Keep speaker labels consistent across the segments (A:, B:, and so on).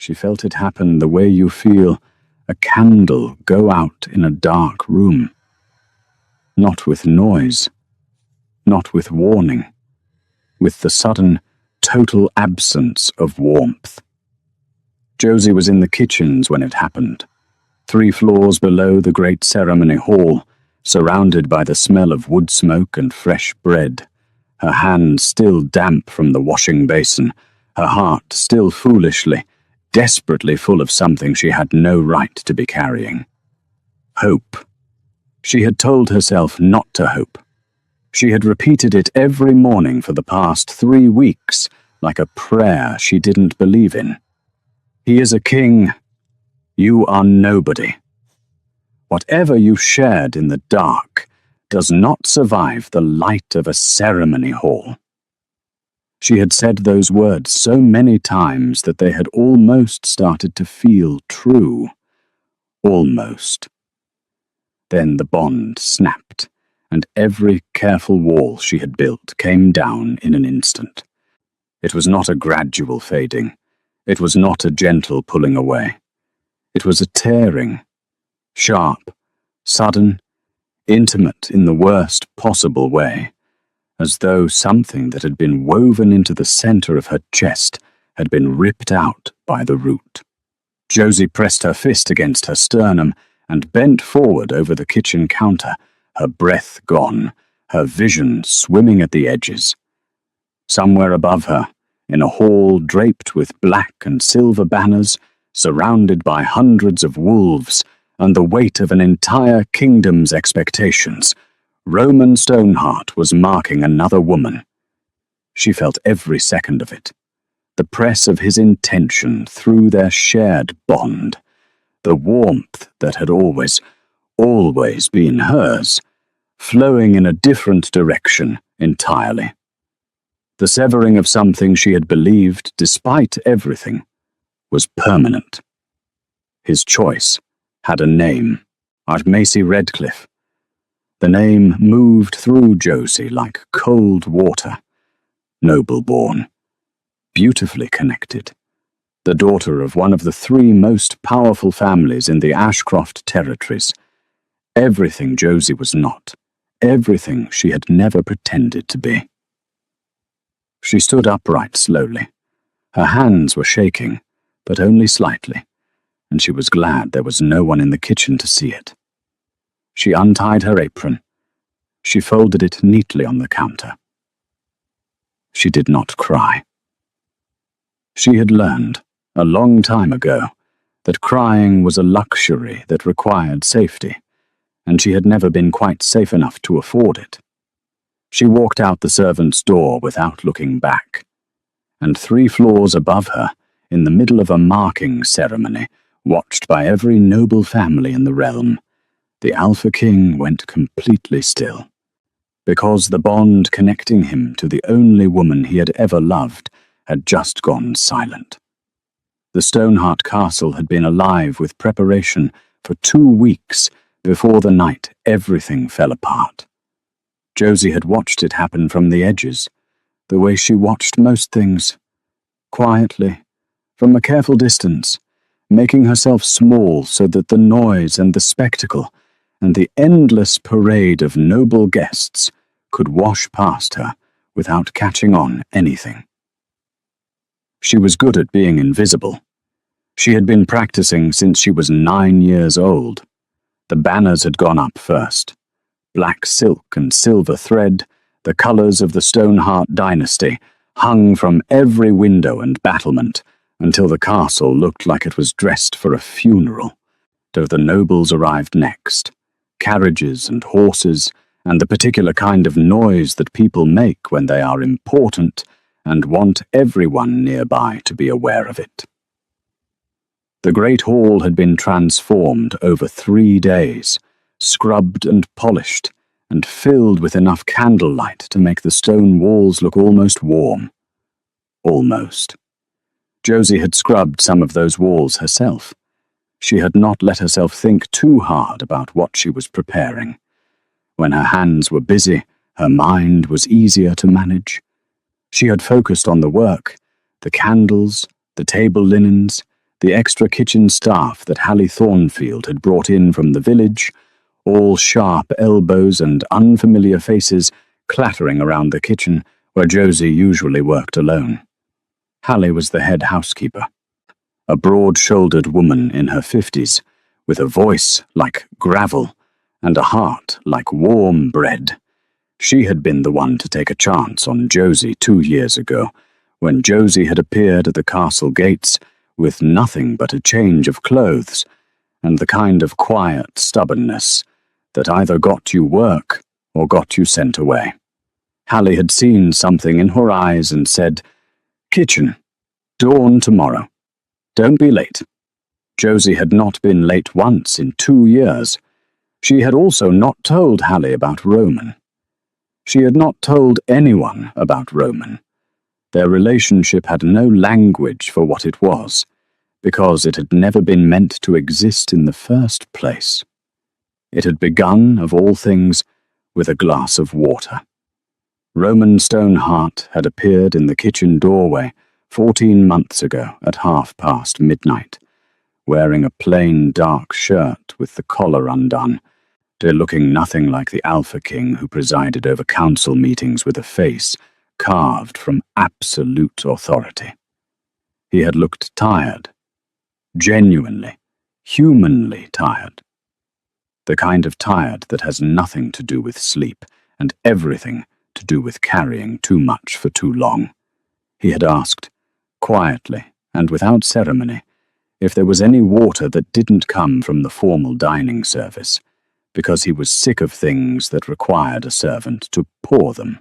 A: She felt it happen the way you feel a candle go out in a dark room. Not with noise, not with warning, with the sudden, total absence of warmth. Josie was in the kitchens when it happened, 3 floors below the great ceremony hall, surrounded by the smell of wood smoke and fresh bread, her hands still damp from the washing basin, her heart still foolishly, desperately full of something she had no right to be carrying. Hope. She had told herself not to hope. She had repeated it every morning for the past 3 weeks, like a prayer she didn't believe in. He is a king. You are nobody. Whatever you shared in the dark does not survive the light of a ceremony hall. She had said those words so many times that they had almost started to feel true. Almost. Then the bond snapped, and every careful wall she had built came down in an instant. It was not a gradual fading. It was not a gentle pulling away. It was a tearing, sharp, sudden, intimate in the worst possible way, as though something that had been woven into the center of her chest had been ripped out by the root. Josie pressed her fist against her sternum and bent forward over the kitchen counter, her breath gone, her vision swimming at the edges. Somewhere above her, in a hall draped with black and silver banners, surrounded by hundreds of wolves and the weight of an entire kingdom's expectations, Roman Stoneheart was marking another woman. She felt every second of it. The press of his intention through their shared bond, the warmth that had always been hers, flowing in a different direction entirely. The severing of something she had believed, despite everything, was permanent. His choice had a name, Macy Redcliffe. The name moved through Josie like cold water. Noble-born, beautifully connected, the daughter of one of the 3 most powerful families in the Ashcroft territories. Everything Josie was not, everything she had never pretended to be. She stood upright slowly. Her hands were shaking, but only slightly, and she was glad there was no one in the kitchen to see it. She untied her apron. She folded it neatly on the counter. She did not cry. She had learned, a long time ago, that crying was a luxury that required safety, and she had never been quite safe enough to afford it. She walked out the servants' door without looking back, and 3 floors above her, in the middle of a marking ceremony, watched by every noble family in the realm, the Alpha King went completely still, because the bond connecting him to the only woman he had ever loved had just gone silent. The Stoneheart Castle had been alive with preparation for 2 weeks before the night everything fell apart. Josie had watched it happen from the edges, the way she watched most things, quietly, from a careful distance, making herself small so that the noise and the spectacle and the endless parade of noble guests could wash past her without catching on anything. She was good at being invisible. She had been practicing since she was 9 years old. The banners had gone up first. Black silk and silver thread, the colors of the Stoneheart dynasty, hung from every window and battlement until the castle looked like it was dressed for a funeral. Though the nobles arrived next, carriages and horses, and the particular kind of noise that people make when they are important and want everyone nearby to be aware of it. The great hall had been transformed over 3 days, scrubbed and polished, and filled with enough candlelight to make the stone walls look almost warm. Almost. Josie had scrubbed some of those walls herself. She had not let herself think too hard about what she was preparing. When her hands were busy, her mind was easier to manage. She had focused on the work, the candles, the table linens, the extra kitchen staff that Hallie Thornfield had brought in from the village, all sharp elbows and unfamiliar faces clattering around the kitchen where Josie usually worked alone. Hallie was the head housekeeper, a broad-shouldered woman in her 50s, with a voice like gravel and a heart like warm bread. She had been the one to take a chance on Josie 2 years ago, when Josie had appeared at the castle gates with nothing but a change of clothes and the kind of quiet stubbornness that either got you work or got you sent away. Hallie had seen something in her eyes and said, "Kitchen, dawn tomorrow. Don't be late." Josie had not been late once in 2 years. She had also not told Hallie about Roman. She had not told anyone about Roman. Their relationship had no language for what it was, because it had never been meant to exist in the first place. It had begun, of all things, with a glass of water. Roman Stoneheart had appeared in the kitchen doorway 14 months ago at midnight, wearing a plain dark shirt with the collar undone, looking nothing like the Alpha King who presided over council meetings with a face carved from absolute authority. He had looked tired, genuinely, humanly tired. The kind of tired that has nothing to do with sleep and everything to do with carrying too much for too long. He had asked, quietly and without ceremony, if there was any water that didn't come from the formal dining service, because he was sick of things that required a servant to pour them.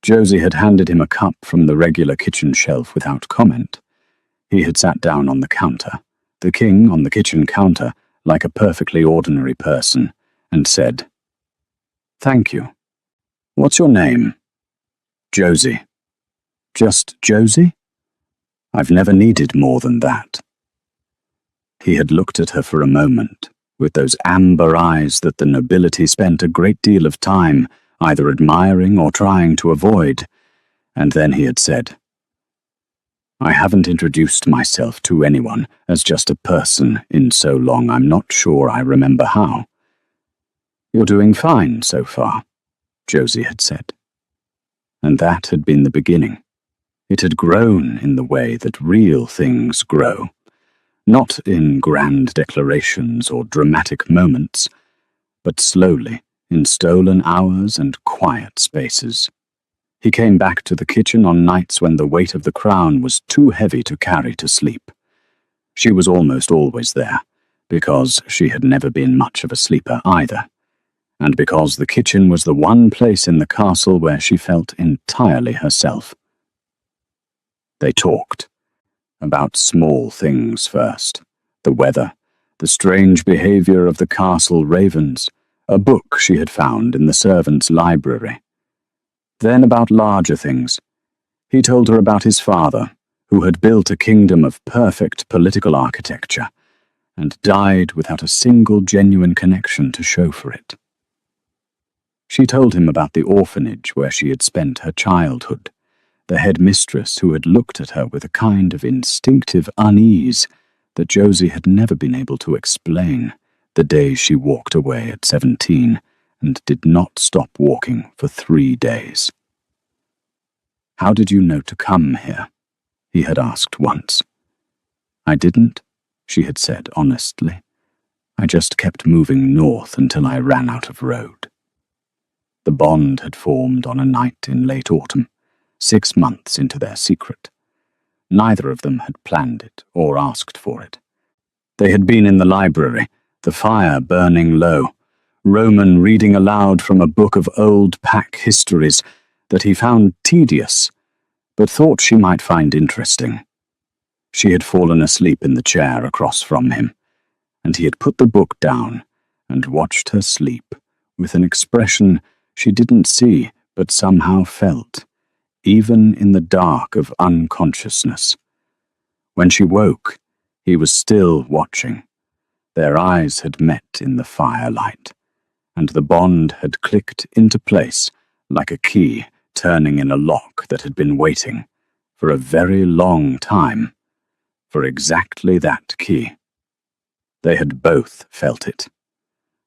A: Josie had handed him a cup from the regular kitchen shelf without comment. He had sat down on the counter, the king on the kitchen counter, like a perfectly ordinary person, and said, "Thank you. What's your name?" "Josie." "Just Josie?" "I've never needed more than that." He had looked at her for a moment, with those amber eyes that the nobility spent a great deal of time either admiring or trying to avoid, and then he had said, "I haven't introduced myself to anyone as just a person in so long I'm not sure I remember how." "You're doing fine so far," Josie had said. And that had been the beginning. It had grown in the way that real things grow, not in grand declarations or dramatic moments, but slowly in stolen hours and quiet spaces. He came back to the kitchen on nights when the weight of the crown was too heavy to carry to sleep. She was almost always there, because she had never been much of a sleeper either, and because the kitchen was the one place in the castle where she felt entirely herself. They talked. About small things first, the weather, the strange behavior of the castle ravens, a book she had found in the servants' library. Then about larger things. He told her about his father, who had built a kingdom of perfect political architecture, and died without a single genuine connection to show for it. She told him about the orphanage where she had spent her childhood, the headmistress who had looked at her with a kind of instinctive unease that Josie had never been able to explain the day she walked away at 17 and did not stop walking for 3 days. "How did you know to come here?" he had asked once. "I didn't," she had said honestly. "I just kept moving north until I ran out of road." The bond had formed on a night in late autumn, 6 months into their secret. Neither of them had planned it or asked for it. They had been in the library, the fire burning low, Roman reading aloud from a book of old pack histories that he found tedious, but thought she might find interesting. She had fallen asleep in the chair across from him, and he had put the book down and watched her sleep with an expression she didn't see but somehow felt, even in the dark of unconsciousness. When she woke, he was still watching. Their eyes had met in the firelight, and the bond had clicked into place like a key turning in a lock that had been waiting for a very long time for exactly that key. They had both felt it.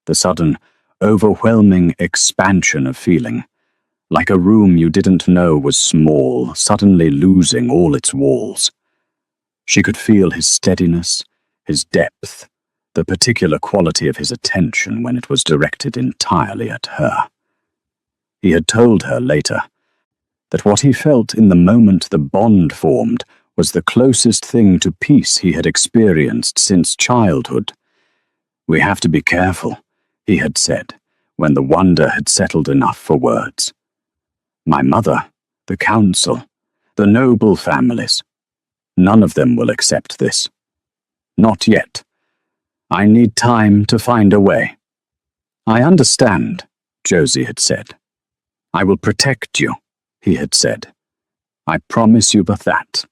A: The sudden, overwhelming expansion of feeling, like a room you didn't know was small, suddenly losing all its walls. She could feel his steadiness, his depth, the particular quality of his attention when it was directed entirely at her. He had told her later that what he felt in the moment the bond formed was the closest thing to peace he had experienced since childhood. "We have to be careful," he had said, when the wonder had settled enough for words. "My mother, the council, the noble families, none of them will accept this. Not yet. I need time to find a way." "I understand," Josie had said. "I will protect you," he had said. "I promise you but that."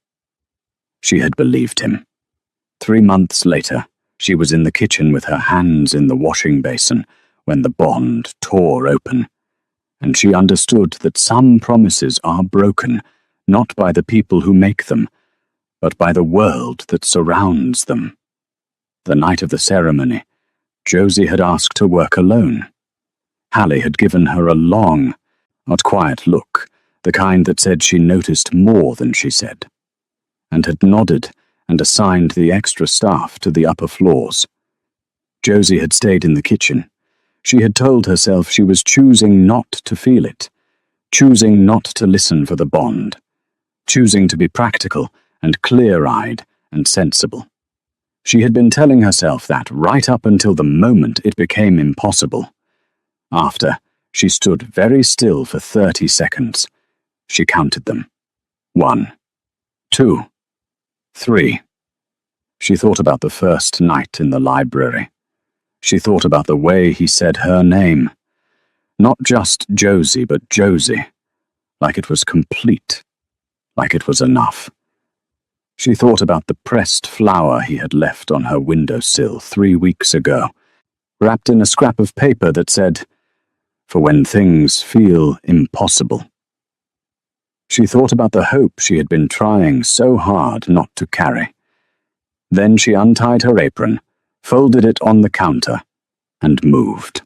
A: She had believed him. 3 months later, she was in the kitchen with her hands in the washing basin when the bond tore open, and she understood that some promises are broken not by the people who make them, but by the world that surrounds them. The night of the ceremony, Josie had asked to work alone. Hallie had given her a long, not quiet look, the kind that said she noticed more than she said, and had nodded and assigned the extra staff to the upper floors. Josie had stayed in the kitchen. She had told herself she was choosing not to feel it, choosing not to listen for the bond, choosing to be practical and clear-eyed and sensible. She had been telling herself that right up until the moment it became impossible. After, she stood very still for 30 seconds. She counted them. 1, 2, 3. She thought about the first night in the library. She thought about the way he said her name. Not just Josie, but Josie. Like it was complete. Like it was enough. She thought about the pressed flower he had left on her windowsill 3 weeks ago, wrapped in a scrap of paper that said, "For when things feel impossible." She thought about the hope she had been trying so hard not to carry. Then she untied her apron, folded it on the counter, and moved.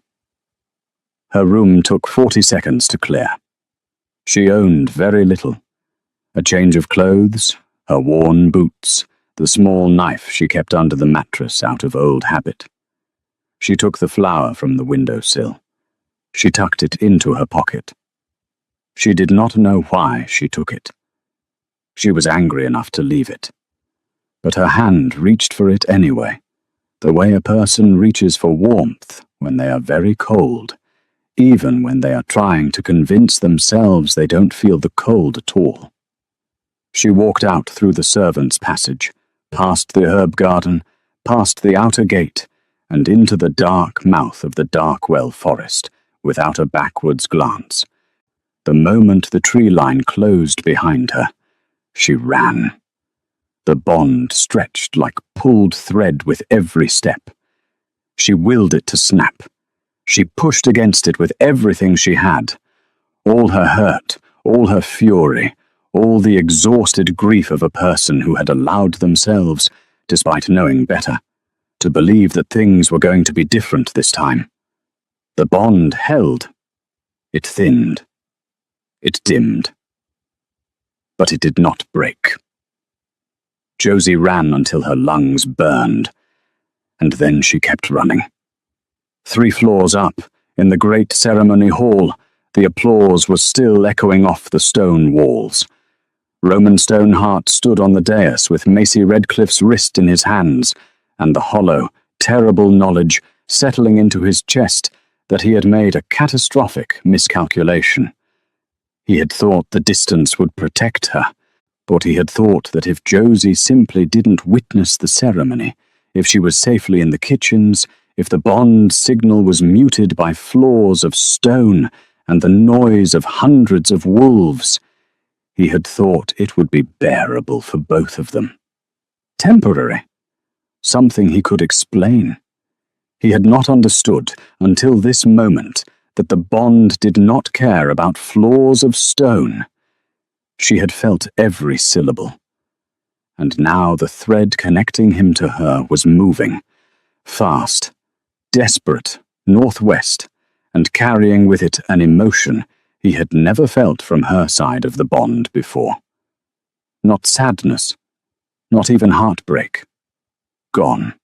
A: Her room took 40 seconds to clear. She owned very little. A change of clothes, her worn boots, the small knife she kept under the mattress out of old habit. She took the flower from the windowsill. She tucked it into her pocket. She did not know why she took it. She was angry enough to leave it. But her hand reached for it anyway, the way a person reaches for warmth when they are very cold, even when they are trying to convince themselves they don't feel the cold at all. She walked out through the servants' passage, past the herb garden, past the outer gate, and into the dark mouth of the Darkwell forest, without a backwards glance. The moment the tree line closed behind her, she ran. The bond stretched like pulled thread with every step. She willed it to snap. She pushed against it with everything she had. All her hurt, all her fury, all the exhausted grief of a person who had allowed themselves, despite knowing better, to believe that things were going to be different this time. The bond held. It thinned. It dimmed. But it did not break. Josie ran until her lungs burned, and then she kept running. 3 floors up, in the great ceremony hall, the applause was still echoing off the stone walls. Roman Stonehart stood on the dais with Macy Redcliffe's wrist in his hands, and the hollow, terrible knowledge settling into his chest that he had made a catastrophic miscalculation. He had thought the distance would protect her, but he had thought that if Josie simply didn't witness the ceremony, if she was safely in the kitchens, if the bond signal was muted by floors of stone and the noise of hundreds of wolves, he had thought it would be bearable for both of them. Temporary. Something he could explain. He had not understood, until this moment, that the bond did not care about floors of stone. She had felt every syllable. and now the thread connecting him to her was moving, fast, desperate, northwest, and carrying with it an emotion he had never felt from her side of the bond before. Not sadness, not even heartbreak. Gone.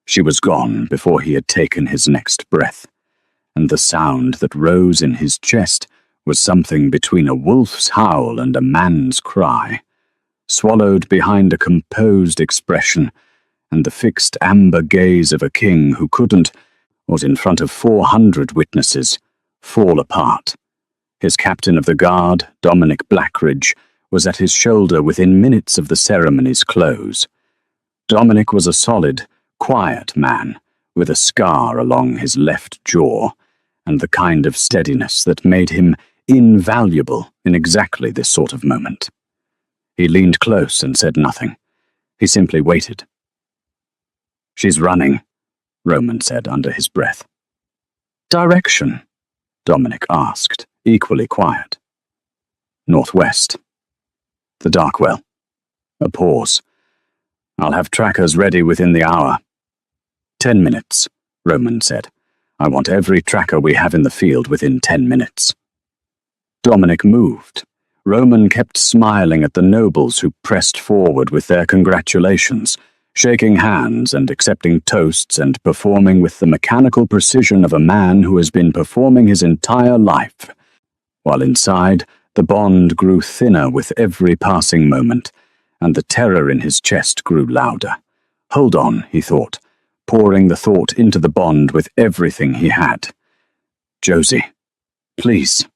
A: She was gone before he had taken his next breath, and the sound that rose in his chest was something between a wolf's howl and a man's cry, swallowed behind a composed expression and the fixed amber gaze of a king who couldn't, was in front of 400 witnesses, fall apart. His captain of the guard, Dominic Blackridge, was at his shoulder within minutes of the ceremony's close. Dominic was a solid, quiet man, with a scar along his left jaw, and the kind of steadiness that made him invaluable in exactly this sort of moment. He leaned close and said nothing. He simply waited. "She's running," Roman said under his breath. "Direction?" Dominic asked, equally quiet. "Northwest. The Darkwell." A pause. "I'll have trackers ready within the hour." 10 minutes, Roman said. "I want every tracker we have in the field within 10 minutes. Dominic moved. Roman kept smiling at the nobles who pressed forward with their congratulations, shaking hands and accepting toasts and performing with the mechanical precision of a man who has been performing his entire life, while inside the bond grew thinner with every passing moment, and the terror in his chest grew louder. Hold on, he thought, pouring the thought into the bond with everything he had. "Josie, please,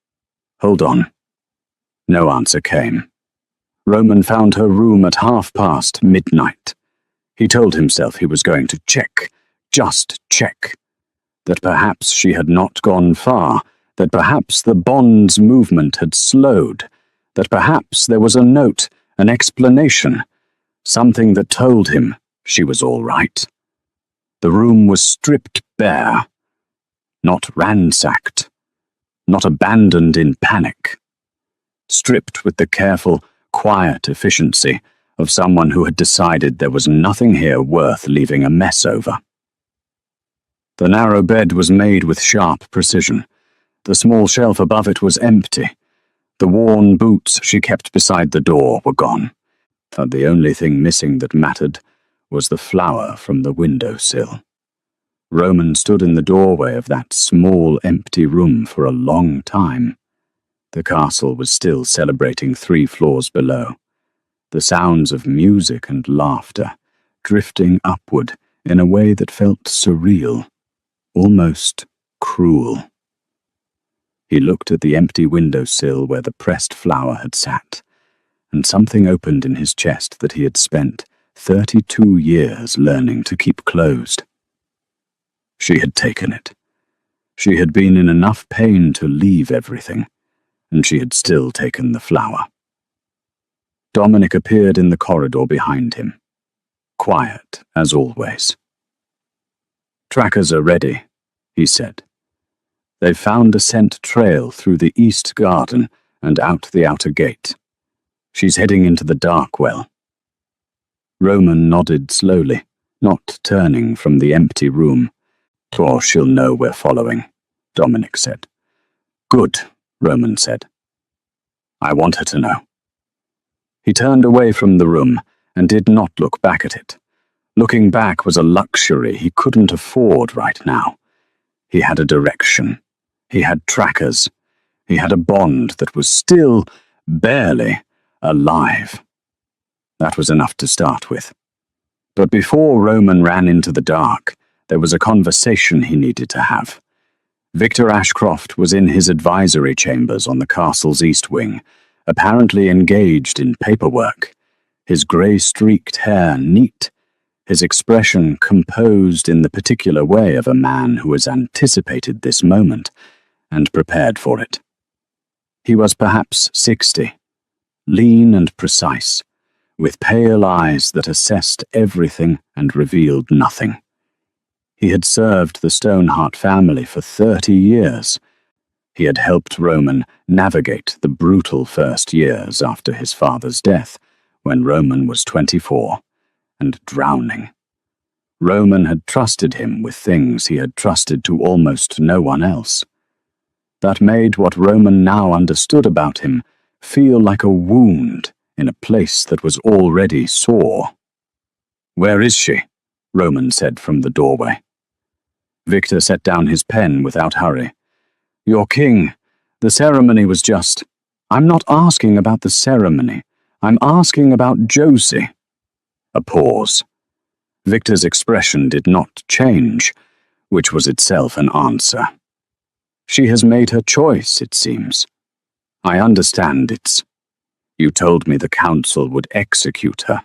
A: hold on." No answer came. Roman found her room at midnight. He told himself he was going to check, just check, that perhaps she had not gone far, that perhaps the bond's movement had slowed, that perhaps there was a note, an explanation, something that told him she was all right. The room was stripped bare, not ransacked, not abandoned in panic, stripped with the careful, quiet efficiency of someone who had decided there was nothing here worth leaving a mess over. The narrow bed was made with sharp precision. The small shelf above it was empty. The worn boots she kept beside the door were gone. And the only thing missing that mattered was the flower from the windowsill. Roman stood in the doorway of that small, empty room for a long time. The castle was still celebrating 3 floors below. The sounds of music and laughter, drifting upward in a way that felt surreal, almost cruel. He looked at the empty windowsill where the pressed flower had sat, and something opened in his chest that he had spent 32 years learning to keep closed. She had taken it. She had been in enough pain to leave everything, and she had still taken the flower. Dominic appeared in the corridor behind him, quiet as always. "Trackers are ready," he said. "They've found a scent trail through the east garden and out the outer gate. She's heading into the Darkwell." Roman nodded slowly, not turning from the empty room. "Or she'll know we're following," Dominic said. "Good," Roman said. "I want her to know." He turned away from the room and did not look back at it. Looking back was a luxury he couldn't afford right now. He had a direction. He had trackers. He had a bond that was still, barely, alive. That was enough to start with. But before Roman ran into the dark, there was a conversation he needed to have. Victor Ashcroft was in his advisory chambers on the castle's east wing, apparently engaged in paperwork, his grey-streaked hair neat, his expression composed in the particular way of a man who has anticipated this moment and prepared for it. He was perhaps 60, lean and precise, with pale eyes that assessed everything and revealed nothing. He had served the Stoneheart family for 30 years. He had helped Roman navigate the brutal first years after his father's death, when Roman was 24 and drowning. Roman had trusted him with things he had trusted to almost no one else. That made what Roman now understood about him feel like a wound in a place that was already sore. "Where is she?" Roman said from the doorway. Victor set down his pen without hurry. "Your king, the ceremony was just—" "I'm not asking about the ceremony. I'm asking about Josie." A pause. Victor's expression did not change, which was itself an answer. "She has made her choice, it seems. I understand it's— You told me the council would execute her."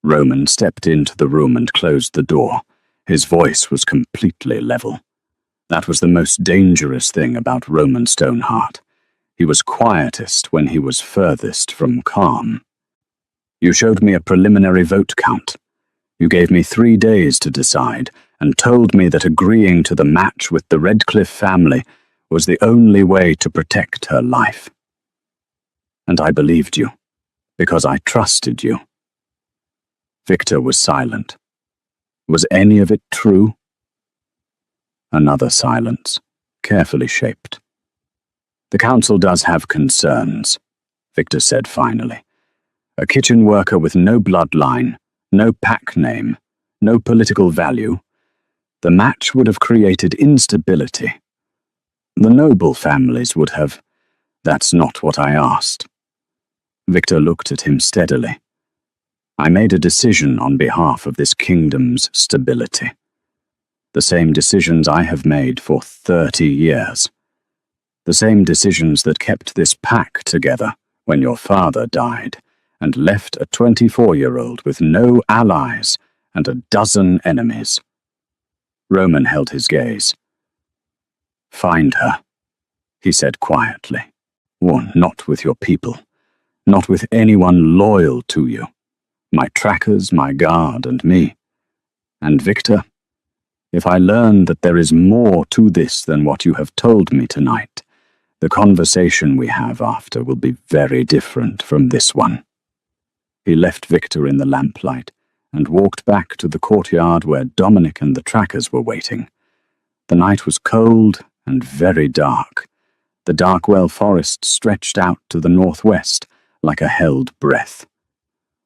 A: Roman stepped into the room and closed the door. His voice was completely level. That was the most dangerous thing about Roman Stoneheart. He was quietest when he was furthest from calm. "You showed me a preliminary vote count. You gave me 3 days to decide, and told me that agreeing to the match with the Redcliffe family was the only way to protect her life. And I believed you, because I trusted you." Victor was silent. Was any of it true? Another silence, carefully shaped. "The council does have concerns," Victor said finally. "A kitchen worker with no bloodline, no pack name, no political value. The match would have created instability. The noble families would have— That's not what I asked." Victor looked at him steadily. "I made a decision on behalf of this kingdom's stability. The same decisions I have made for 30 years. The same decisions that kept this pack together when your father died and left a 24-year-old with no allies and a dozen enemies." Roman held his gaze. "Find her," he said quietly. "Or not with your people. Not with anyone loyal to you. My trackers, my guard, and me. And Victor, if I learn that there is more to this than what you have told me tonight, the conversation we have after will be very different from this one." He left Victor in the lamplight and walked back to the courtyard where Dominic and the trackers were waiting. The night was cold and very dark. The Darkwell forest stretched out to the northwest like a held breath.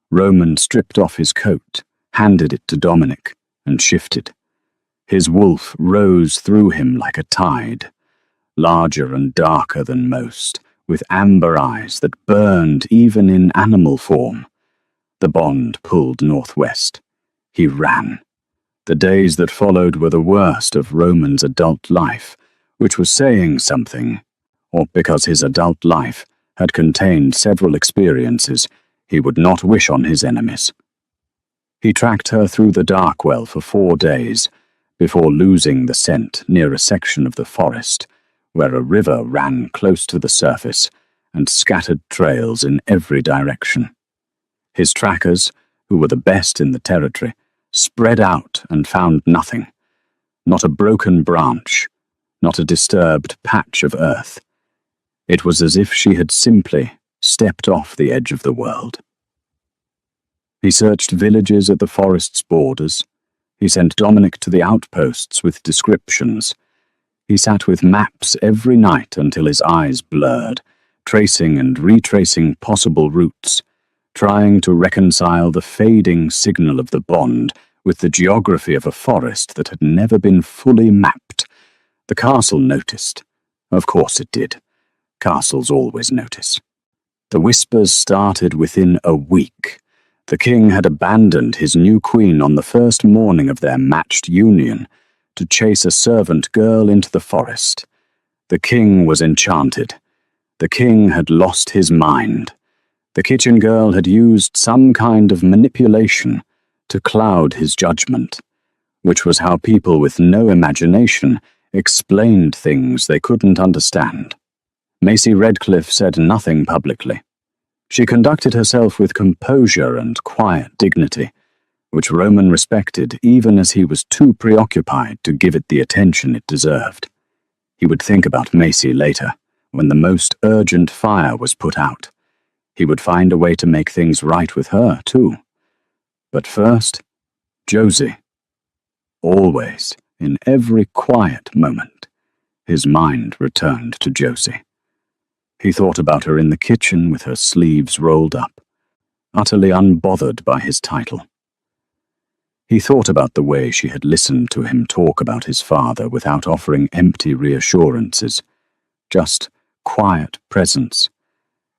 A: Roman stripped off his coat, handed it to Dominic, and shifted. His wolf rose through him like a tide, larger and darker than most, with amber eyes that burned even in animal form. The bond pulled northwest. He ran. The days that followed were the worst of Roman's adult life, which was saying something, or because his adult life had contained several experiences he would not wish on his enemies. He tracked her through the Darkwell for 4 days, before losing the scent near a section of the forest, where a river ran close to the surface and scattered trails in every direction. His trackers, who were the best in the territory, spread out and found nothing. Not a broken branch, not a disturbed patch of earth. It was as if she had simply stepped off the edge of the world. He searched villages at the forest's borders. He sent Dominic to the outposts with descriptions. He sat with maps every night until his eyes blurred, tracing and retracing possible routes, trying to reconcile the fading signal of the bond with the geography of a forest that had never been fully mapped. The castle noticed. Of course it did. Castles always notice. The whispers started within a week. The king had abandoned his new queen on the first morning of their matched union to chase a servant girl into the forest. The king was enchanted. The king had lost his mind. The kitchen girl had used some kind of manipulation to cloud his judgment, which was how people with no imagination explained things they couldn't understand. Maisie Redcliffe said nothing publicly. She conducted herself with composure and quiet dignity, which Roman respected even as he was too preoccupied to give it the attention it deserved. He would think about Maisie later, when the most urgent fire was put out. He would find a way to make things right with her, too. But first, Josie. Always, in every quiet moment, his mind returned to Josie. He thought about her in the kitchen with her sleeves rolled up, utterly unbothered by his title. He thought about the way she had listened to him talk about his father without offering empty reassurances, just quiet presence,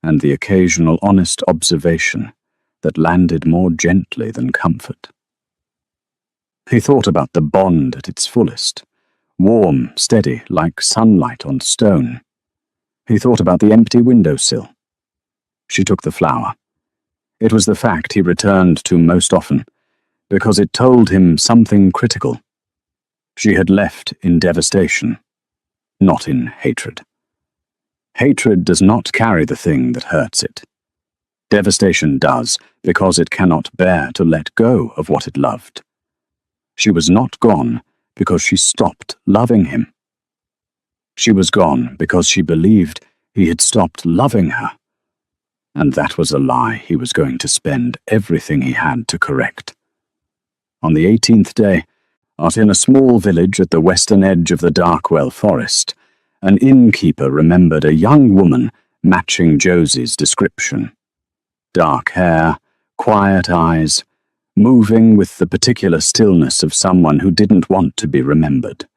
A: and the occasional honest observation that landed more gently than comfort. He thought about the bond at its fullest, warm, steady, like sunlight on stone. He thought about the empty windowsill. She took the flower. It was the fact he returned to most often, because it told him something critical. She had left in devastation, not in hatred. Hatred does not carry the thing that hurts it. Devastation does, because it cannot bear to let go of what it loved. She was not gone because she stopped loving him. She was gone because she believed he had stopped loving her. And that was a lie he was going to spend everything he had to correct. On the 18th day, out in a small village at the western edge of the Darkwell forest, an innkeeper remembered a young woman matching Josie's description. Dark hair, quiet eyes, moving with the particular stillness of someone who didn't want to be remembered.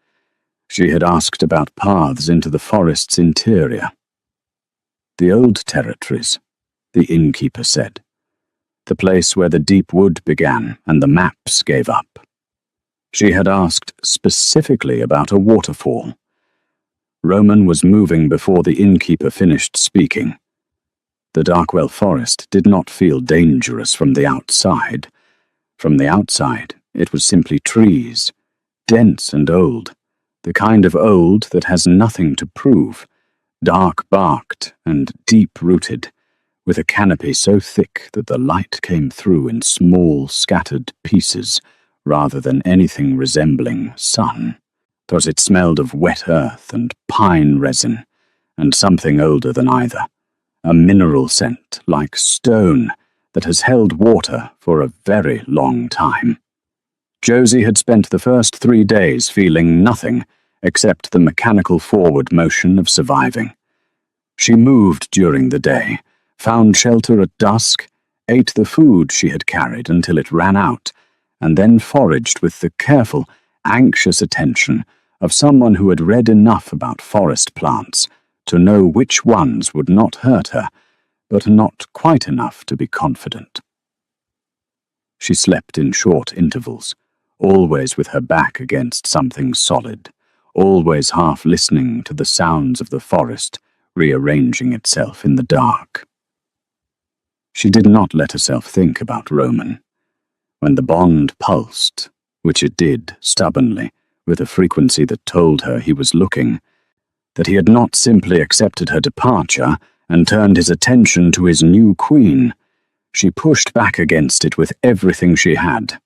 A: She had asked about paths into the forest's interior. The old territories, the innkeeper said. The place where the deep wood began and the maps gave up. She had asked specifically about a waterfall. Roman was moving before the innkeeper finished speaking. The Darkwell forest did not feel dangerous from the outside. From the outside, it was simply trees, dense and old, the kind of old that has nothing to prove, dark-barked and deep-rooted, with a canopy so thick that the light came through in small, scattered pieces rather than anything resembling sun, because it smelled of wet earth and pine resin, and something older than either, a mineral scent like stone that has held water for a very long time. Josie had spent the first 3 days feeling nothing except the mechanical forward motion of surviving. She moved during the day, found shelter at dusk, ate the food she had carried until it ran out, and then foraged with the careful, anxious attention of someone who had read enough about forest plants to know which ones would not hurt her, but not quite enough to be confident. She slept in short intervals, always with her back against something solid, always half listening to the sounds of the forest rearranging itself in the dark. She did not let herself think about Roman. When the bond pulsed, which it did stubbornly, with a frequency that told her he was looking, that he had not simply accepted her departure and turned his attention to his new queen, she pushed back against it with everything she had.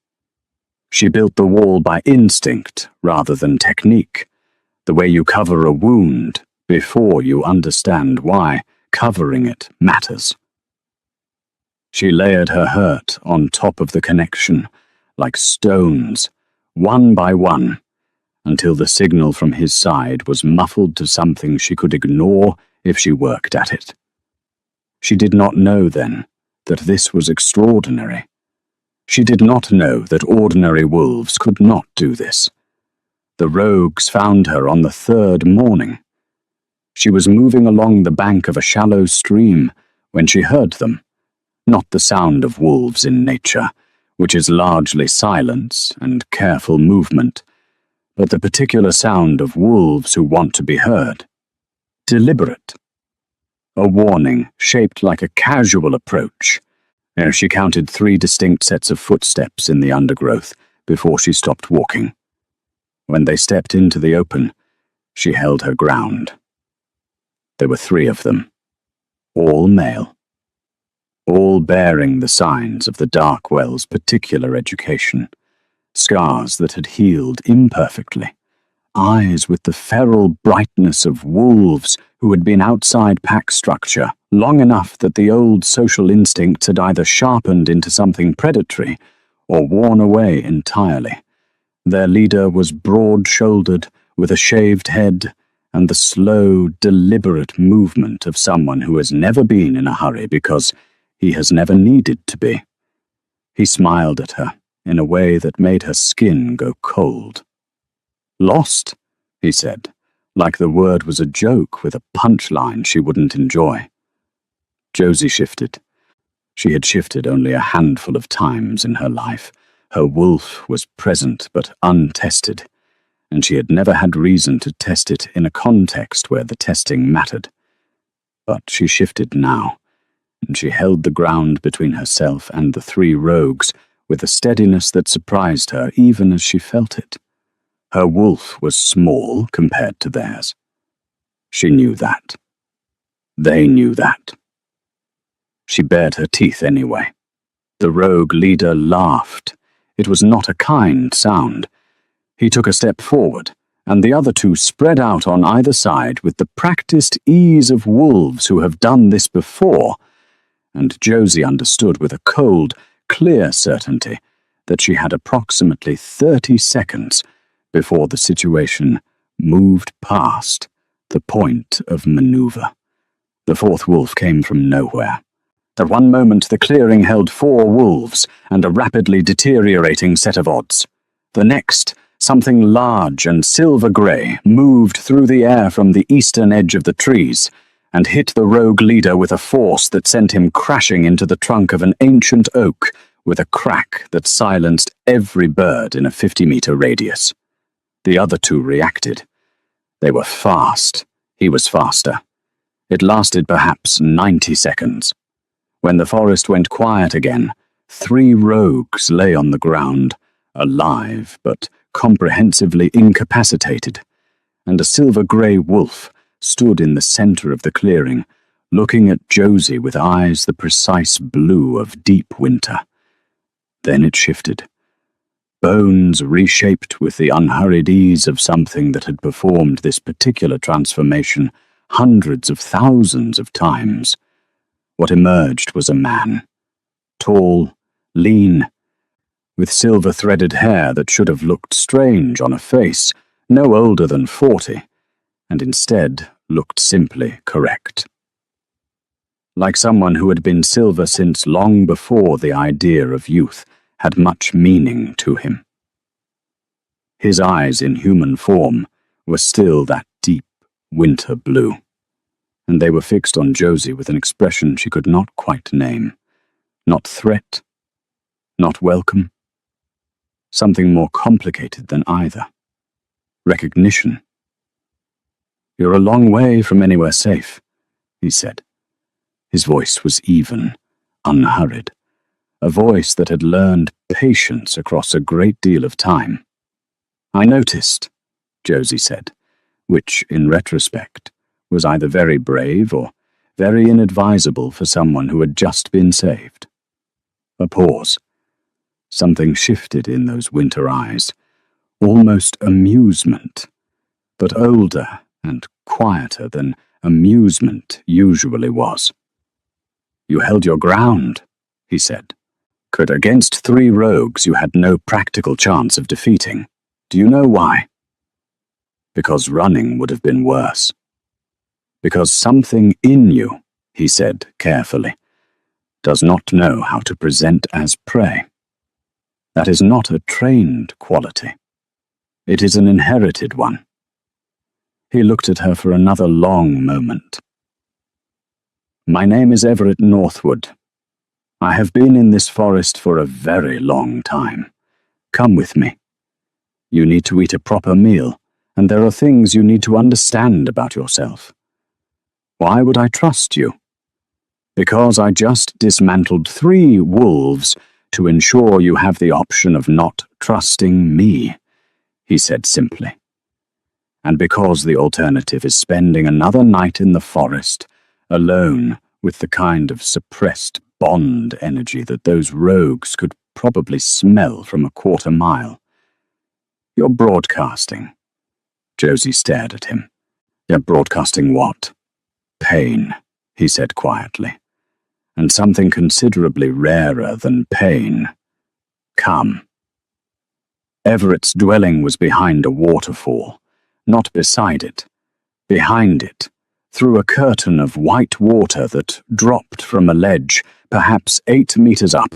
A: She built the wall by instinct rather than technique, the way you cover a wound before you understand why covering it matters. She layered her hurt on top of the connection, like stones, one by one, until the signal from his side was muffled to something she could ignore if she worked at it. She did not know then that this was extraordinary. She did not know that ordinary wolves could not do this. The rogues found her on the 3rd morning. She was moving along the bank of a shallow stream when she heard them, not the sound of wolves in nature, which is largely silence and careful movement, but the particular sound of wolves who want to be heard. Deliberate. A warning shaped like a casual approach. She counted 3 distinct sets of footsteps in the undergrowth before she stopped walking. When they stepped into the open, she held her ground. There were 3 of them, all male, all bearing the signs of the Darkwell's particular education, scars that had healed imperfectly, eyes with the feral brightness of wolves who had been outside pack structure long enough that the old social instincts had either sharpened into something predatory or worn away entirely. Their leader was broad-shouldered, with a shaved head, and the slow, deliberate movement of someone who has never been in a hurry because he has never needed to be. He smiled at her in a way that made her skin go cold. "Lost?" he said, like the word was a joke with a punchline she wouldn't enjoy. Josie shifted. She had shifted only a handful of times in her life. Her wolf was present but untested, and she had never had reason to test it in a context where the testing mattered. But she shifted now, and she held the ground between herself and the three rogues with a steadiness that surprised her even as she felt it. Her wolf was small compared to theirs. She knew that. They knew that. She bared her teeth anyway. The rogue leader laughed. It was not a kind sound. He took a step forward, and the other two spread out on either side with the practiced ease of wolves who have done this before, and Josie understood with a cold, clear certainty that she had approximately 30 seconds before the situation moved past the point of maneuver. The fourth wolf came from nowhere. At one moment the clearing held 4 wolves and a rapidly deteriorating set of odds. The next, something large and silver-grey moved through the air from the eastern edge of the trees and hit the rogue leader with a force that sent him crashing into the trunk of an ancient oak with a crack that silenced every bird in a 50-meter radius. The other two reacted. They were fast. He was faster. It lasted perhaps 90 seconds. When the forest went quiet again, 3 rogues lay on the ground, alive but comprehensively incapacitated, and a silver-grey wolf stood in the center of the clearing, looking at Josie with eyes the precise blue of deep winter. Then it shifted. Bones reshaped with the unhurried ease of something that had performed this particular transformation hundreds of thousands of times. What emerged was a man, tall, lean, with silver-threaded hair that should have looked strange on a face no older than 40, and instead looked simply correct. Like someone who had been silver since long before the idea of youth had much meaning to him. His eyes in human form were still that deep winter blue, and they were fixed on Josie with an expression she could not quite name. Not threat, not welcome. Something more complicated than either. Recognition. "You're a long way from anywhere safe," he said. His voice was even, unhurried. A voice that had learned patience across a great deal of time. "I noticed," Josie said, which, in retrospect, was either very brave or very inadvisable for someone who had just been saved. A pause. Something shifted in those winter eyes, almost amusement, but older and quieter than amusement usually was. "You held your ground," he said. "But against 3 rogues you had no practical chance of defeating. Do you know why? Because running would have been worse. Because something in you," he said carefully, "does not know how to present as prey. That is not a trained quality. It is an inherited one." He looked at her for another long moment. "My name is Everett Northwood. I have been in this forest for a very long time. Come with me. You need to eat a proper meal, and there are things you need to understand about yourself. Why would I trust you? Because I just dismantled 3 wolves to ensure you have the option of not trusting me," he said simply. "And because the alternative is spending another night in the forest, alone with the kind of suppressed bond energy that those rogues could probably smell from a quarter mile. You're broadcasting. Josie stared at him. "You're broadcasting what?" "Pain," he said quietly. "And something considerably rarer than pain. Come." Everett's dwelling was behind a waterfall, not beside it. Behind it, through a curtain of white water that dropped from a ledge perhaps 8 meters up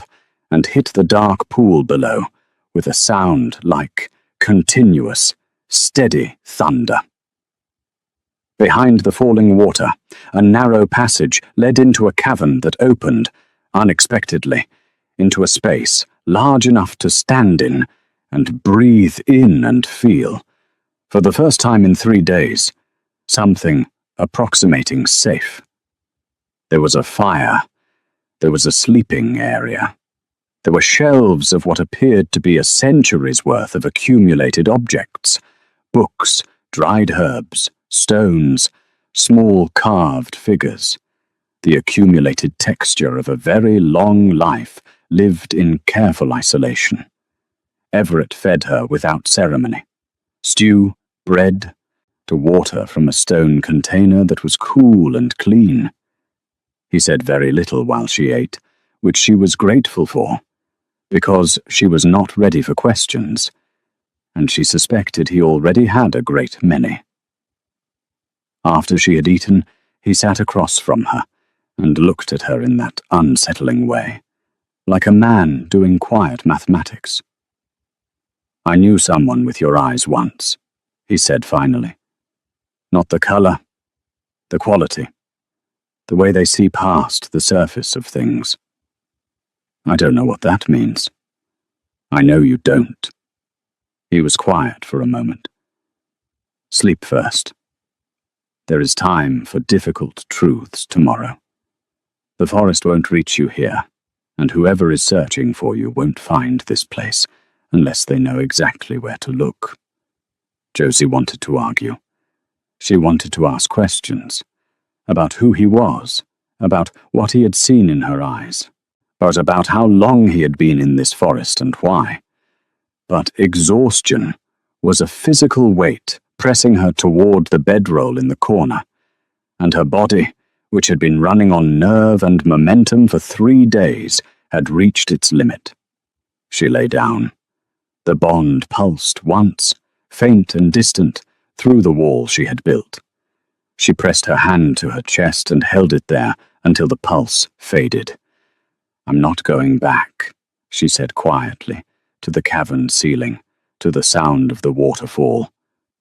A: and hit the dark pool below with a sound like continuous, steady thunder. Behind the falling water, a narrow passage led into a cavern that opened, unexpectedly, into a space large enough to stand in and breathe in and feel, for the first time in 3 days, something approximating safe. There was a fire. There was a sleeping area. There were shelves of what appeared to be a century's worth of accumulated objects: books, dried herbs, stones, small carved figures. The accumulated texture of a very long life lived in careful isolation. Everett fed her without ceremony. Stew, bread, to water from a stone container that was cool and clean. He said very little while she ate, which she was grateful for, because she was not ready for questions, and she suspected he already had a great many. After she had eaten, he sat across from her and looked at her in that unsettling way, like a man doing quiet mathematics. "I knew someone with your eyes once," he said finally. "Not the color, the quality, the way they see past the surface of things." "I don't know what that means." "I know you don't." He was quiet for a moment. "Sleep first. There is time for difficult truths tomorrow. The forest won't reach you here, and whoever is searching for you won't find this place unless they know exactly where to look." Josie wanted to argue. She wanted to ask questions about who he was, about what he had seen in her eyes, but about how long he had been in this forest and why. But exhaustion was a physical weight pressing her toward the bedroll in the corner, and her body, which had been running on nerve and momentum for 3 days, had reached its limit. She lay down. The bond pulsed once, faint and distant, through the wall she had built. She pressed her hand to her chest and held it there until the pulse faded. "I'm not going back," she said quietly, to the cavern ceiling, to the sound of the waterfall,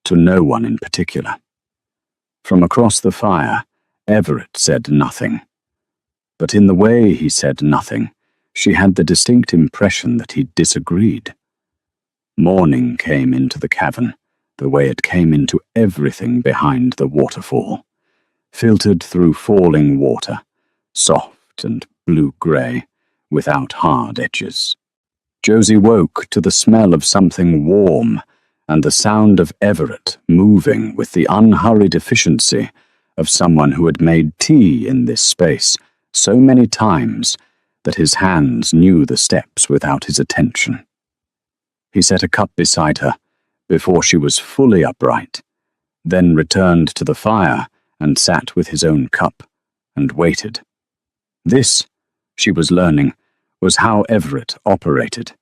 A: to no one in particular. From across the fire, Everett said nothing. But in the way he said nothing, she had the distinct impression that he disagreed. Morning came into the cavern, the way it came into everything behind the waterfall, filtered through falling water, soft and blue-grey, without hard edges. Josie woke to the smell of something warm and the sound of Everett moving with the unhurried efficiency of someone who had made tea in this space so many times that his hands knew the steps without his attention. He set a cup beside her before she was fully upright, then returned to the fire and sat with his own cup and waited. This, she was learning, was how Everett operated.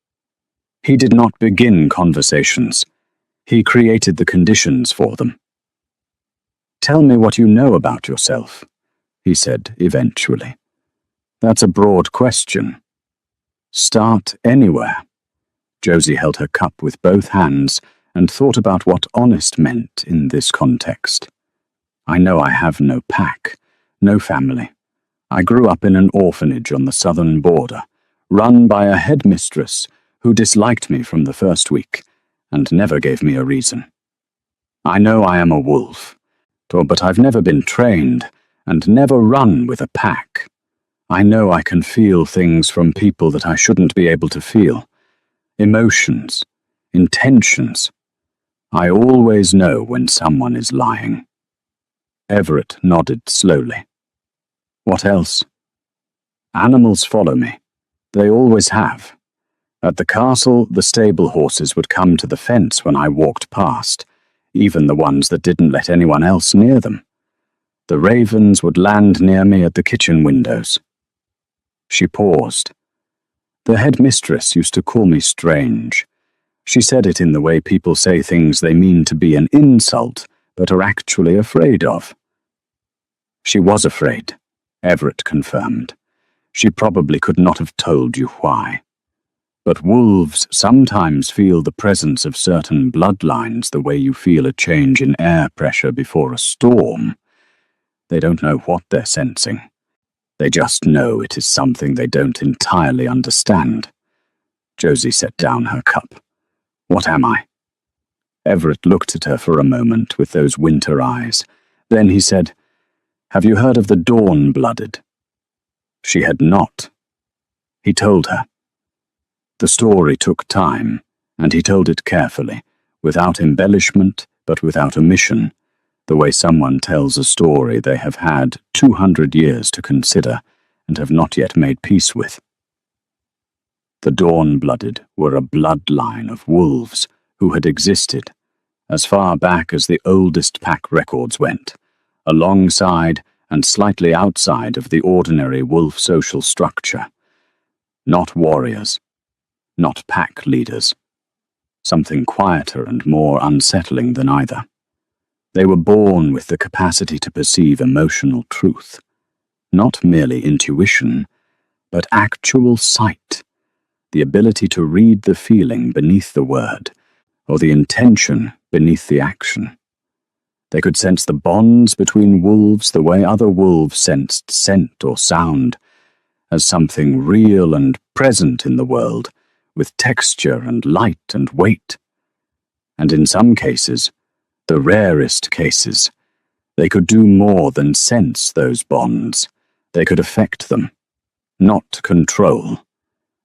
A: He did not begin conversations. He created the conditions for them. "Tell me what you know about yourself," he said eventually. "That's a broad question. Start anywhere." Josie held her cup with both hands and thought about what honest meant in this context. "I know I have no pack, no family. I grew up in an orphanage on the southern border, run by a headmistress who disliked me from the first week and never gave me a reason. I know I am a wolf, but I've never been trained and never run with a pack. I know I can feel things from people that I shouldn't be able to feel. Emotions, intentions. I always know when someone is lying." Everett nodded slowly. "What else?" "Animals follow me. They always have. At the castle, the stable horses would come to the fence when I walked past, even the ones that didn't let anyone else near them. The ravens would land near me at the kitchen windows. She paused. The headmistress used to call me strange. She said it in the way people say things they mean to be an insult, but are actually afraid of. She was afraid, Everett confirmed. She probably could not have told you why. But wolves sometimes feel the presence of certain bloodlines the way you feel a change in air pressure before a storm. They don't know what they're sensing. They just know it is something they don't entirely understand. Josie set down her cup. What am I? Everett looked at her for a moment with those winter eyes. Then he said, Have you heard of the dawn-blooded? She had not. He told her. The story took time, and he told it carefully, without embellishment but without omission, the way someone tells a story they have had 200 years to consider and have not yet made peace with. The dawn-blooded were a bloodline of wolves who had existed, as far back as the oldest pack records went, alongside and slightly outside of the ordinary wolf social structure. Not warriors, not pack leaders. Something quieter and more unsettling than either. They were born with the capacity to perceive emotional truth, not merely intuition, but actual sight, the ability to read the feeling beneath the word, or the intention beneath the action. They could sense the bonds between wolves the way other wolves sensed scent or sound, as something real and present in the world, with texture and light and weight. And in some cases, the rarest cases, they could do more than sense those bonds. They could affect them, not control.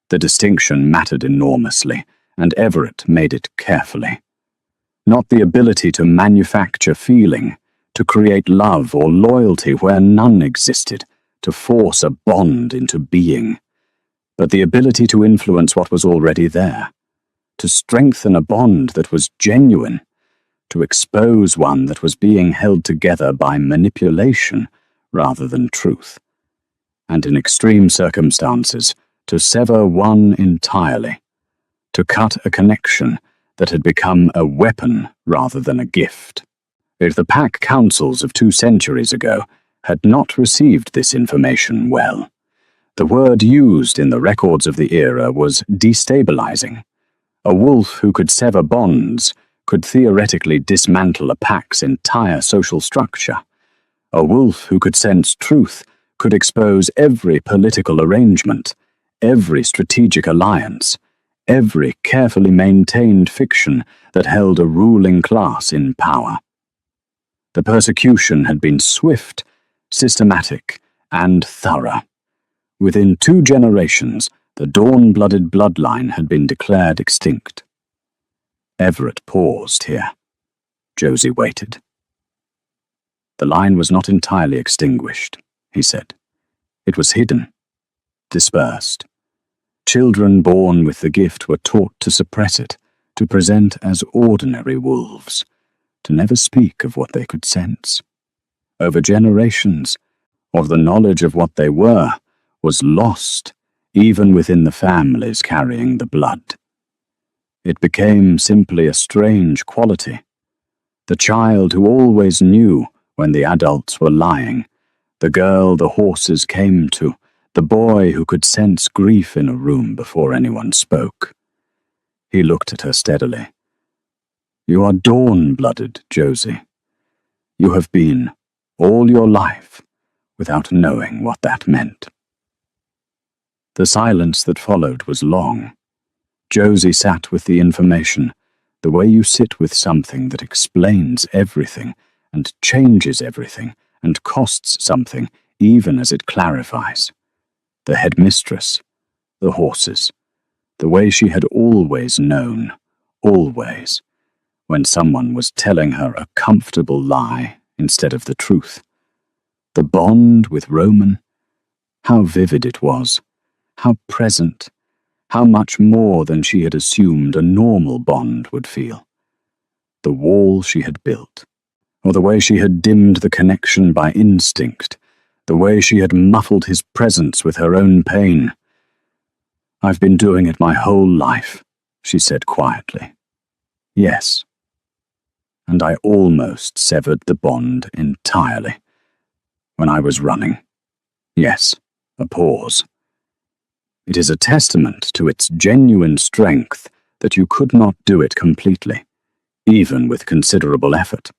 A: The distinction mattered enormously, and Everett made it carefully. Not the ability to manufacture feeling, to create love or loyalty where none existed, to force a bond into being, but the ability to influence what was already there, to strengthen a bond that was genuine, to expose one that was being held together by manipulation rather than truth, and in extreme circumstances, to sever one entirely, to cut a connection that had become a weapon rather than a gift. If the pack councils of 2 centuries ago had not received this information well, the word used in the records of the era was destabilizing. A wolf who could sever bonds could theoretically dismantle a pack's entire social structure. A wolf who could sense truth could expose every political arrangement, every strategic alliance, every carefully maintained fiction that held a ruling class in power. The persecution had been swift, systematic, and thorough. Within 2 generations, the dawn-blooded bloodline had been declared extinct. Everett paused here. Josie waited. The line was not entirely extinguished, he said. It was hidden, dispersed. Children born with the gift were taught to suppress it, to present as ordinary wolves, to never speak of what they could sense. Over generations, or the knowledge of what they were was lost, even within the families carrying the blood. It became simply a strange quality. The child who always knew when the adults were lying, the girl the horses came to, the boy who could sense grief in a room before anyone spoke. He looked at her steadily. You are dawn-blooded, Josie. You have been, all your life, without knowing what that meant. The silence that followed was long. Josie sat with the information, the way you sit with something that explains everything and changes everything and costs something even as it clarifies. The headmistress, the horses, the way she had always known, always, when someone was telling her a comfortable lie instead of the truth. The bond with Roman, how vivid it was, how present, how much more than she had assumed a normal bond would feel. the wall she had built, or the way she had dimmed the connection by instinct, the way she had muffled his presence with her own pain. "I've been doing it my whole life," she said quietly. "Yes." And I almost severed the bond entirely. When I was running. Yes, a pause. It is a testament to its genuine strength that you could not do it completely, even with considerable effort.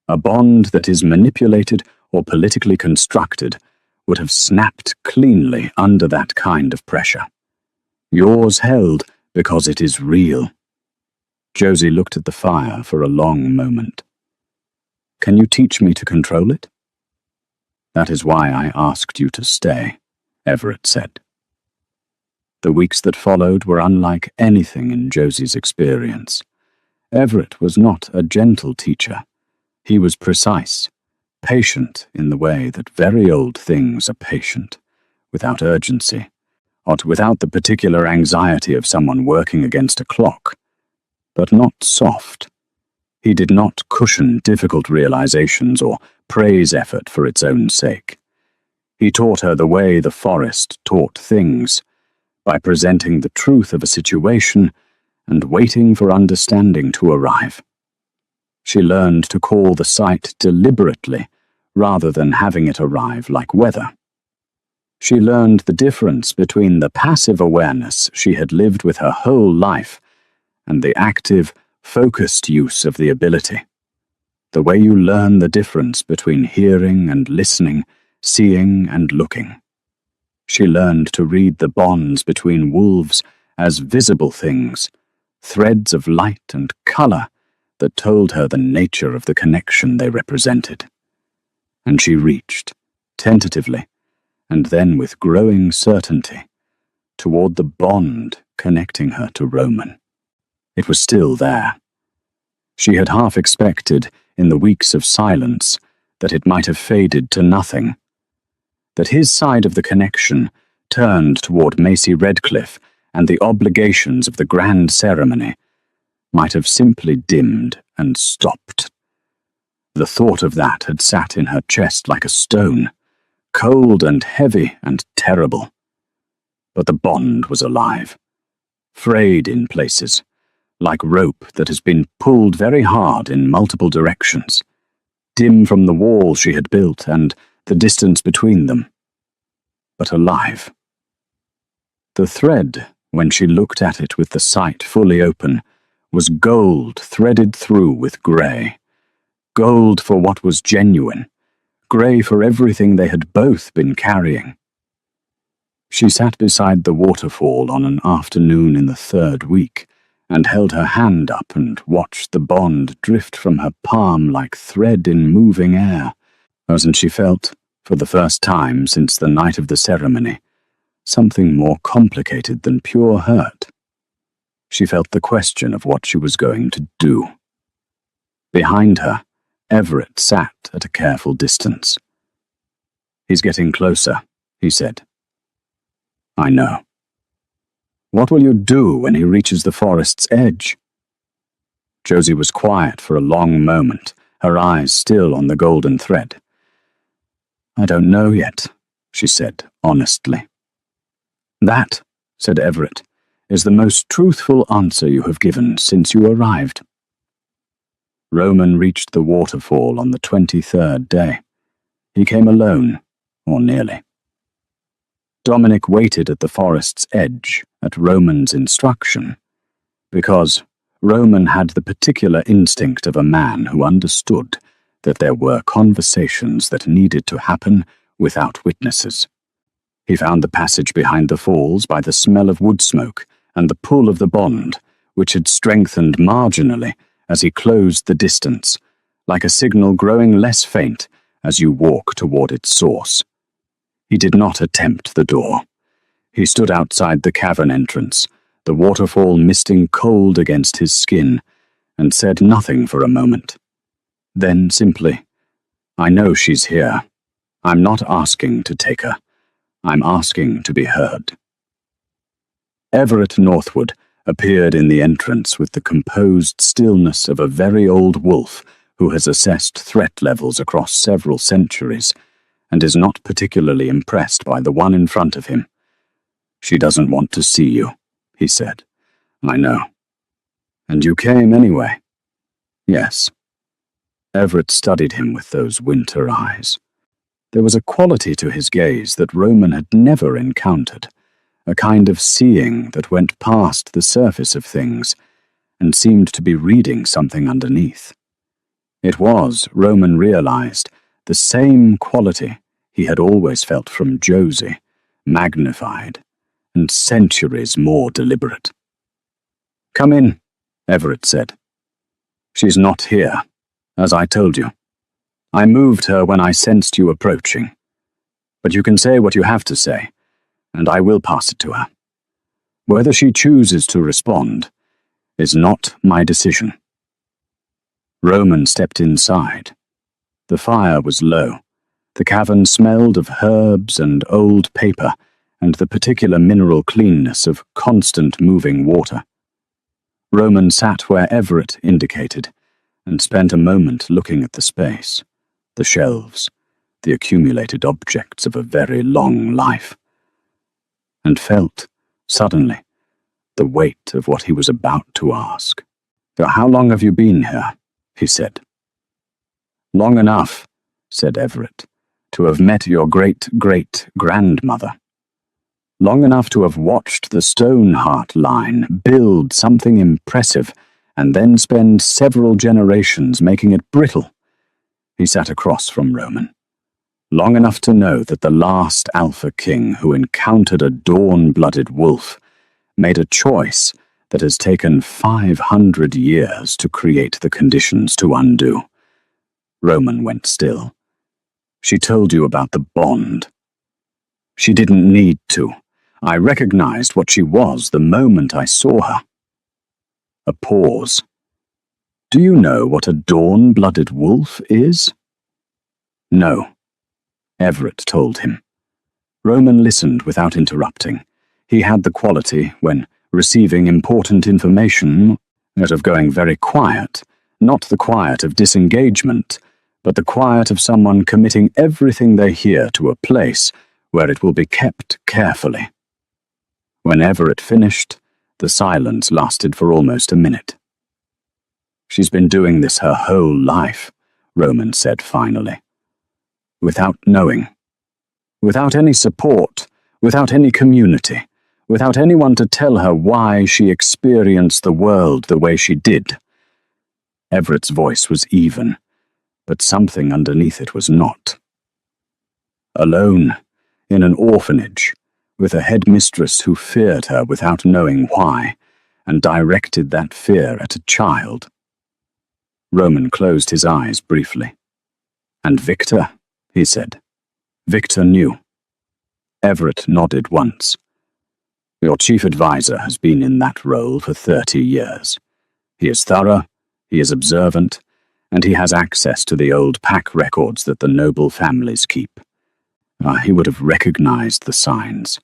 A: A bond that is manipulated or politically constructed would have snapped cleanly under that kind of pressure. Yours held because it is real. Josie looked at the fire for a long moment. "Can you teach me to control it?" "That is why I asked you to stay," Everett said. The weeks that followed were unlike anything in Josie's experience. Everett was not a gentle teacher. He was precise, patient in the way that very old things are patient, without urgency, or without the particular anxiety of someone working against a clock, but not soft. He did not cushion difficult realizations or praise effort for its own sake. He taught her the way the forest taught things, by presenting the truth of a situation and waiting for understanding to arrive. She learned to call the sight deliberately, rather than having it arrive like weather. She learned the difference between the passive awareness she had lived with her whole life and the active, focused use of the ability. The way you learn the difference between hearing and listening, seeing and looking. She learned to read the bonds between wolves as visible things, threads of light and color that told her the nature of the connection they represented. And she reached, tentatively, and then with growing certainty, toward the bond connecting her to Roman. It was still there. She had half expected, in the weeks of silence, that it might have faded to nothing, that his side of the connection turned toward Macy Redcliffe and the obligations of the grand ceremony might have simply dimmed and stopped. The thought of that had sat in her chest like a stone, cold and heavy and terrible. But the bond was alive, frayed in places, like rope that has been pulled very hard in multiple directions, dim from the wall she had built and the distance between them, but alive. The thread, when she looked at it with the sight fully open, was gold threaded through with grey. Gold for what was genuine, grey for everything they had both been carrying. She sat beside the waterfall on an afternoon in the third week, and held her hand up and watched the bond drift from her palm like thread in moving air, and she felt, for the first time since the night of the ceremony, something more complicated than pure hurt. She felt the question of what she was going to do. Behind her, Everett sat at a careful distance. "He's getting closer," he said. "I know." "What will you do when he reaches the forest's edge?" Josie was quiet for a long moment, her eyes still on the golden thread. "I don't know yet," she said honestly. "That," said Everett, "is the most truthful answer you have given since you arrived." Roman reached the waterfall on the 23rd day. He came alone, or nearly. Dominic waited at the forest's edge at Roman's instruction, because Roman had the particular instinct of a man who understood that there were conversations that needed to happen without witnesses. He found the passage behind the falls by the smell of wood smoke and the pull of the bond, which had strengthened marginally as he closed the distance, like a signal growing less faint as you walk toward its source. He did not attempt the door. He stood outside the cavern entrance, the waterfall misting cold against his skin, and said nothing for a moment. Then simply, "I know she's here. I'm not asking to take her. I'm asking to be heard." Everett Northwood, appeared in the entrance with the composed stillness of a very old wolf who has assessed threat levels across several centuries and is not particularly impressed by the one in front of him. "She doesn't want to see you," he said. "I know." "And you came anyway?" "Yes." Everett studied him with those winter eyes. There was a quality to his gaze that Roman had never encountered, a kind of seeing that went past the surface of things and seemed to be reading something underneath. It was, Roman realized, the same quality he had always felt from Josie, magnified and centuries more deliberate. "Come in," Everett said. "She's not here, as I told you. I moved her when I sensed you approaching. But you can say what you have to say, and I will pass it to her. Whether she chooses to respond is not my decision." Roman stepped inside. The fire was low. The cavern smelled of herbs and old paper and the particular mineral cleanness of constant moving water. Roman sat where Everett indicated and spent a moment looking at the space, the shelves, the accumulated objects of a very long life, and felt, suddenly, the weight of what he was about to ask. "How long have you been here?" he said. "Long enough," said Everett, "to have met your great-great-grandmother. Long enough to have watched the Stoneheart line build something impressive and then spend several generations making it brittle." He sat across from Roman. "Long enough to know that the last Alpha King who encountered a dawn-blooded wolf made a choice that has taken 500 years to create the conditions to undo." Roman went still. "She told you about the bond." "She didn't need to. I recognized what she was the moment I saw her." A pause. "Do you know what a dawn-blooded wolf is?" "No," Everett told him. Roman listened without interrupting. He had the quality, when receiving important information, of going very quiet, not the quiet of disengagement, but the quiet of someone committing everything they hear to a place where it will be kept carefully. When Everett finished, the silence lasted for almost a minute. "She's been doing this her whole life," Roman said finally. "Without knowing. Without any support, without any community, without anyone to tell her why she experienced the world the way she did." Everett's voice was even, but something underneath it was not. "Alone, in an orphanage, with a headmistress who feared her without knowing why, and directed that fear at a child." Roman closed his eyes briefly. "And Victor," he said. "Victor knew." Everett nodded once. "Your chief advisor has been in that role for 30 years. He is thorough, he is observant, and he has access to the old pack records that the noble families keep. He would have recognized the signs.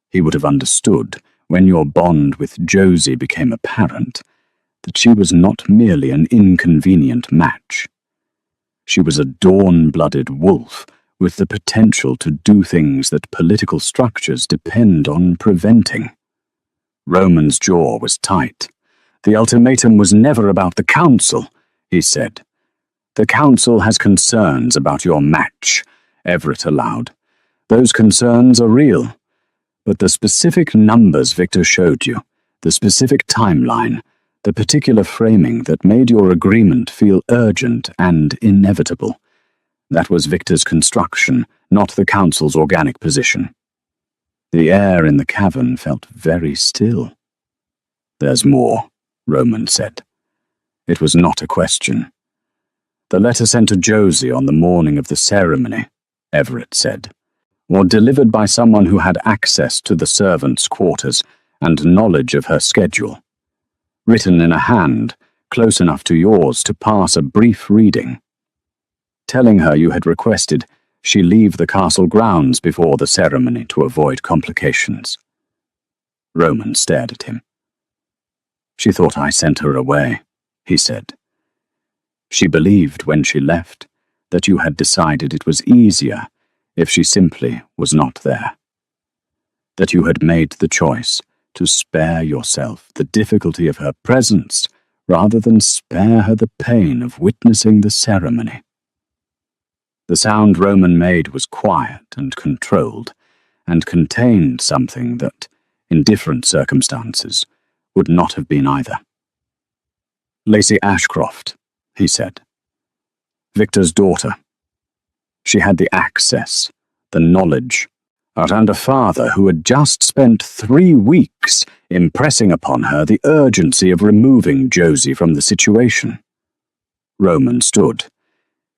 A: He would have understood, when your bond with Josie became apparent, that she was not merely an inconvenient match. She was a dawn-blooded wolf with the potential to do things that political structures depend on preventing." Roman's jaw was tight. "The ultimatum was never about the council," he said. "The council has concerns about your match," Everett allowed. "Those concerns are real. But the specific numbers Victor showed you, the specific timeline, the particular framing that made your agreement feel urgent and inevitable, that was Victor's construction, not the council's organic position." The air in the cavern felt very still. "There's more," Roman said. It was not a question. "The letter sent to Josie on the morning of the ceremony," Everett said, "or delivered by someone who had access to the servants' quarters and knowledge of her schedule. Written in a hand, close enough to yours to pass a brief reading. Telling her you had requested she leave the castle grounds before the ceremony to avoid complications." Roman stared at him. She thought I sent her away, he said. She believed when she left that you had decided it was easier if she simply was not there. That you had made the choice to spare yourself the difficulty of her presence rather than spare her the pain of witnessing the ceremony. The sound Roman made was quiet and controlled, and contained something that, in different circumstances, would not have been either. Lacey Ashcroft, he said. Victor's daughter. She had the access, the knowledge, and a father who had just spent 3 weeks impressing upon her the urgency of removing Josie from the situation. Roman stood.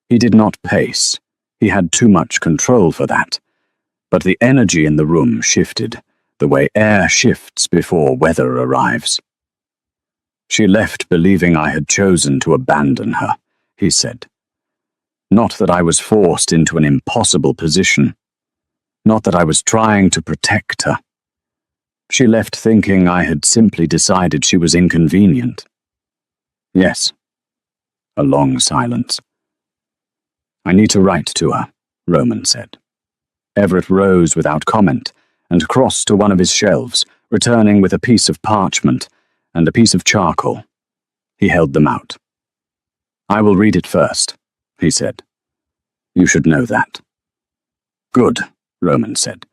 A: He did not pace. He had too much control for that. But the energy in the room shifted, the way air shifts before weather arrives. She left believing I had chosen to abandon her, he said. Not that I was forced into an impossible position. Not that I was trying to protect her. She left thinking I had simply decided she was inconvenient. Yes. A long silence. I need to write to her, Roman said. Everett rose without comment and crossed to one of his shelves, returning with a piece of parchment and a piece of charcoal. He held them out. I will read it first, he said. You should know that. Good, Roman said.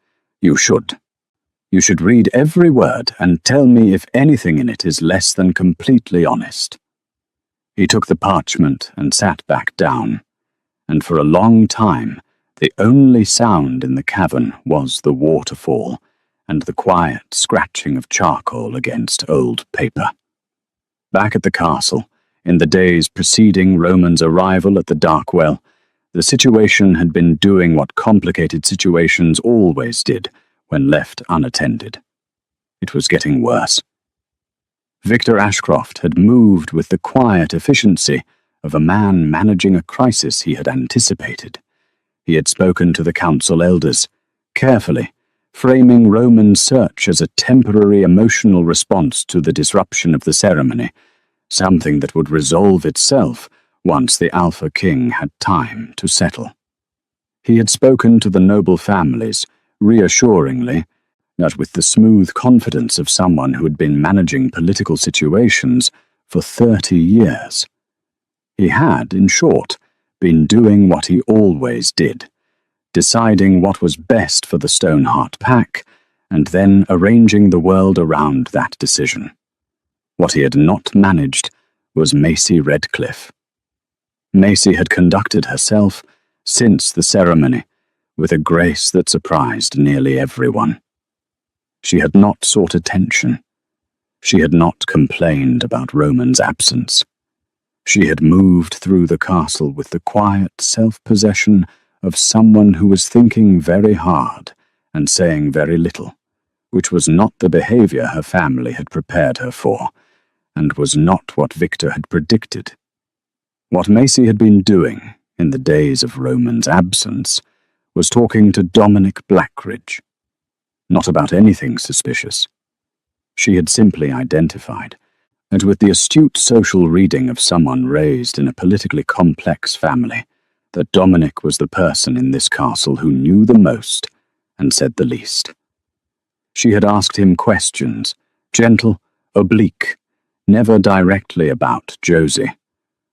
A: You should. You should read every word and tell me if anything in it is less than completely honest. He took the parchment and sat back down, and for a long time the only sound in the cavern was the waterfall and the quiet scratching of charcoal against old paper. Back at the castle, in the days preceding Roman's arrival at the dark well, the situation had been doing what complicated situations always did when left unattended. It was getting worse. Victor Ashcroft had moved with the quiet efficiency of a man managing a crisis he had anticipated. He had spoken to the council elders, carefully, framing Roman's search as a temporary emotional response to the disruption of the ceremony, something that would resolve itself once the Alpha King had time to settle. He had spoken to the noble families, reassuringly, yet with the smooth confidence of someone who had been managing political situations for 30 years. He had, in short, been doing what he always did, deciding what was best for the Stoneheart Pack, and then arranging the world around that decision. What he had not managed was Macy Redcliffe. Macy had conducted herself, since the ceremony, with a grace that surprised nearly everyone. She had not sought attention. She had not complained about Roman's absence. She had moved through the castle with the quiet self-possession of someone who was thinking very hard and saying very little, which was not the behavior her family had prepared her for, and was not what Victor had predicted. What Macy had been doing in the days of Roman's absence was talking to Dominic Blackridge. Not about anything suspicious. She had simply identified, and with the astute social reading of someone raised in a politically complex family, that Dominic was the person in this castle who knew the most and said the least. She had asked him questions, gentle, oblique, never directly about Josie,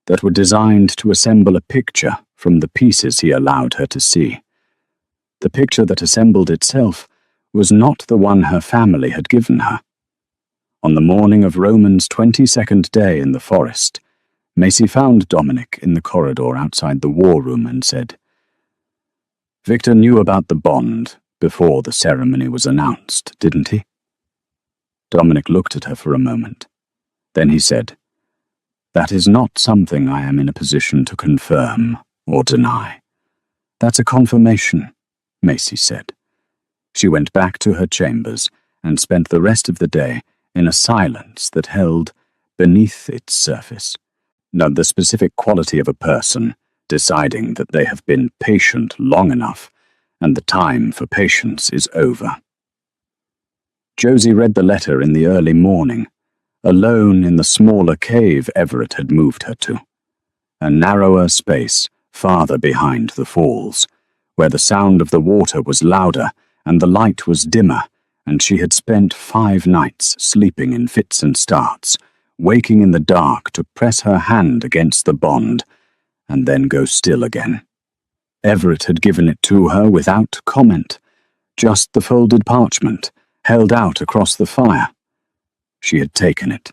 A: that were designed to assemble a picture from the pieces he allowed her to see. The picture that assembled itself was not the one her family had given her. On the morning of Roman's 22nd day in the forest, Macy found Dominic in the corridor outside the war room and said, "Victor knew about the bond before the ceremony was announced, didn't he?" Dominic looked at her for a moment. Then he said, "That is not something I am in a position to confirm or deny." "That's a confirmation," Macy said. She went back to her chambers and spent the rest of the day in a silence that held, beneath its surface, the specific quality of a person deciding that they have been patient long enough and the time for patience is over. Josie read the letter in the early morning, alone in the smaller cave Everett had moved her to, a narrower space farther behind the falls, where the sound of the water was louder and the light was dimmer, and she had spent 5 nights sleeping in fits and starts, waking in the dark to press her hand against the bond, and then go still again. Everett had given it to her without comment, just the folded parchment, held out across the fire. She had taken it.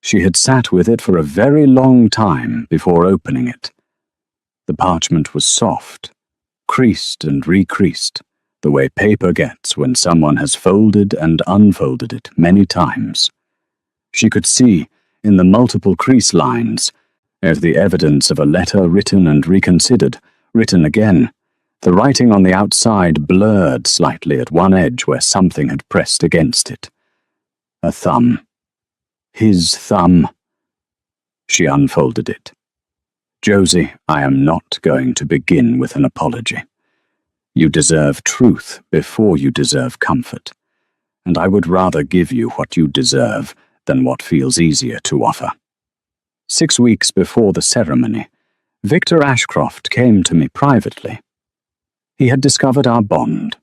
A: She had sat with it for a very long time before opening it. The parchment was soft, creased and recreased, the way paper gets when someone has folded and unfolded it many times. She could see, in the multiple crease lines, as the evidence of a letter written and reconsidered, written again, the writing on the outside blurred slightly at one edge where something had pressed against it. A thumb. His thumb. She unfolded it. Josie, I am not going to begin with an apology. You deserve truth before you deserve comfort, and I would rather give you what you deserve than what feels easier to offer. 6 weeks before the ceremony, Victor Ashcroft came to me privately. He had discovered our bond.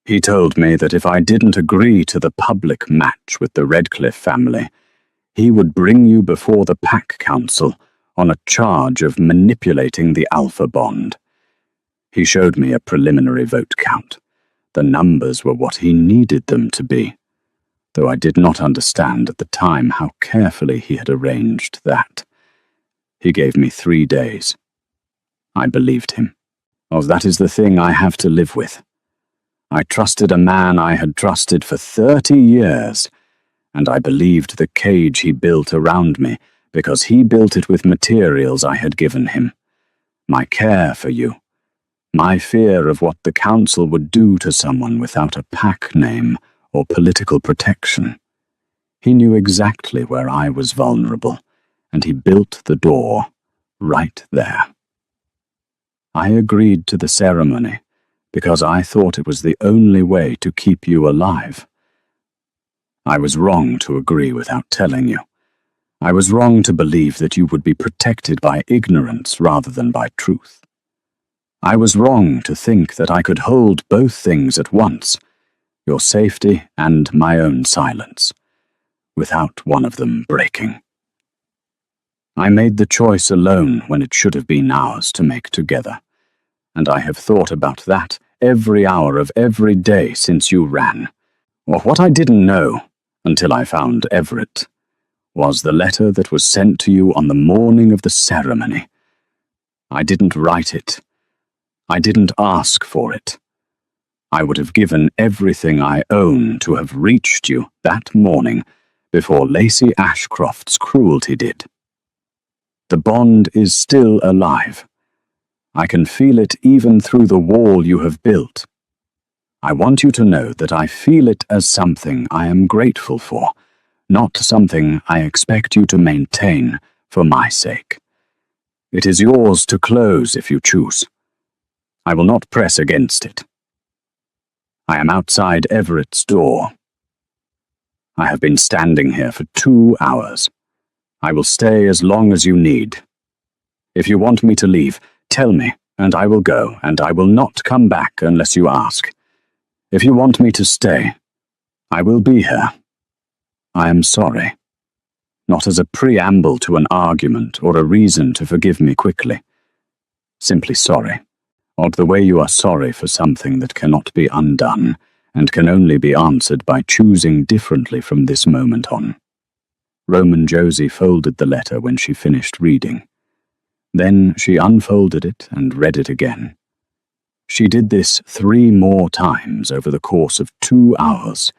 A: He told me that if I didn't agree to the public match with the Redcliffe family, he would bring you before the Pack Council on a charge of manipulating the Alpha bond. He showed me a preliminary vote count. The numbers were what he needed them to be, though I did not understand at the time how carefully he had arranged that. He gave me 3 days. I believed him. Oh, that is the thing I have to live with. I trusted a man I had trusted for 30 years, and I believed the cage he built around me because he built it with materials I had given him. My care for you, my fear of what the council would do to someone without a pack name or political protection. He knew exactly where I was vulnerable, and he built the door right there. I agreed to the ceremony because I thought it was the only way to keep you alive. I was wrong to agree without telling you. I was wrong to believe that you would be protected by ignorance rather than by truth. I was wrong to think that I could hold both things at once, your safety and my own silence, without one of them breaking. I made the choice alone when it should have been ours to make together, and I have thought about that every hour of every day since you ran. Or what I didn't know, until I found Everett, was the letter that was sent to you on the morning of the ceremony. I didn't write it. I didn't ask for it. I would have given everything I own to have reached you that morning before Lacey Ashcroft's cruelty did. The bond is still alive. I can feel it even through the wall you have built. I want you to know that I feel it as something I am grateful for, not something I expect you to maintain for my sake. It is yours to close if you choose. I will not press against it. I am outside Everett's door. I have been standing here for 2 hours. I will stay as long as you need. If you want me to leave, tell me, and I will go, and I will not come back unless you ask. If you want me to stay, I will be here. I am sorry. Not as a preamble to an argument or a reason to forgive me quickly. Simply sorry. Odd the way you are sorry for something that cannot be undone and can only be answered by choosing differently from this moment on. Roman Josie folded the letter when she finished reading. Then she unfolded it and read it again. She did this 3 more times over the course of 2 hours,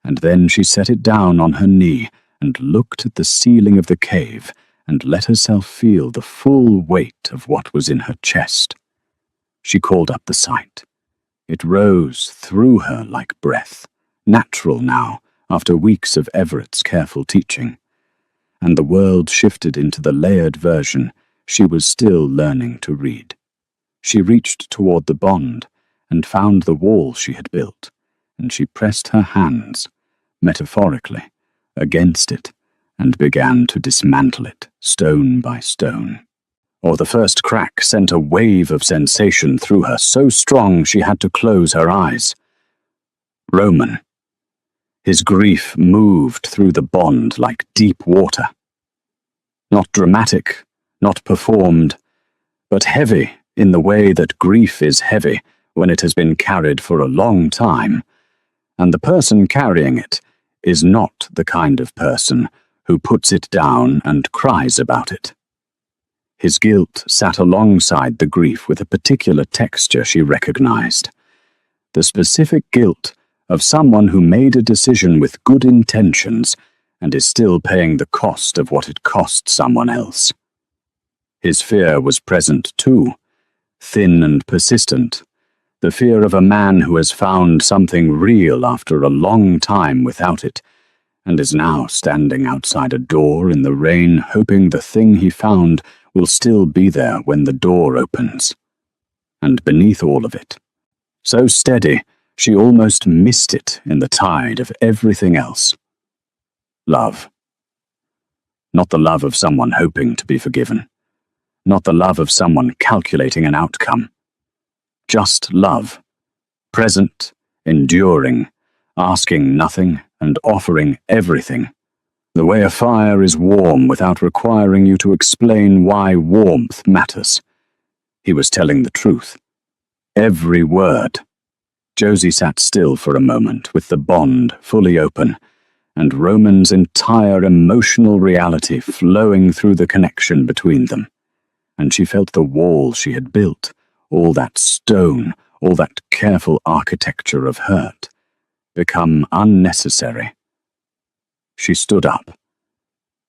A: and then she set it down on her knee and looked at the ceiling of the cave and let herself feel the full weight of what was in her chest. She called up the sight. It rose through her like breath, natural now, after weeks of Everett's careful teaching. And the world shifted into the layered version she was still learning to read. She reached toward the bond and found the wall she had built, and she pressed her hands, metaphorically, against it and began to dismantle it, stone by stone. Or the first crack sent a wave of sensation through her, so strong she had to close her eyes. Roman. His grief moved through the bond like deep water. Not dramatic, not performed, but heavy in the way that grief is heavy when it has been carried for a long time, and the person carrying it is not the kind of person who puts it down and cries about it. His guilt sat alongside the grief with a particular texture she recognized. The specific guilt of someone who made a decision with good intentions and is still paying the cost of what it cost someone else. His fear was present too, thin and persistent, the fear of a man who has found something real after a long time without it, and is now standing outside a door in the rain, hoping the thing he found will still be there when the door opens. And beneath all of it, so steady, she almost missed it in the tide of everything else. Love. Not the love of someone hoping to be forgiven. Not the love of someone calculating an outcome. Just love. Present, enduring, asking nothing and offering everything. The way a fire is warm without requiring you to explain why warmth matters. He was telling the truth. Every word. Josie sat still for a moment with the bond fully open, and Roman's entire emotional reality flowing through the connection between them. And she felt the wall she had built, all that stone, all that careful architecture of hurt, become unnecessary. She stood up.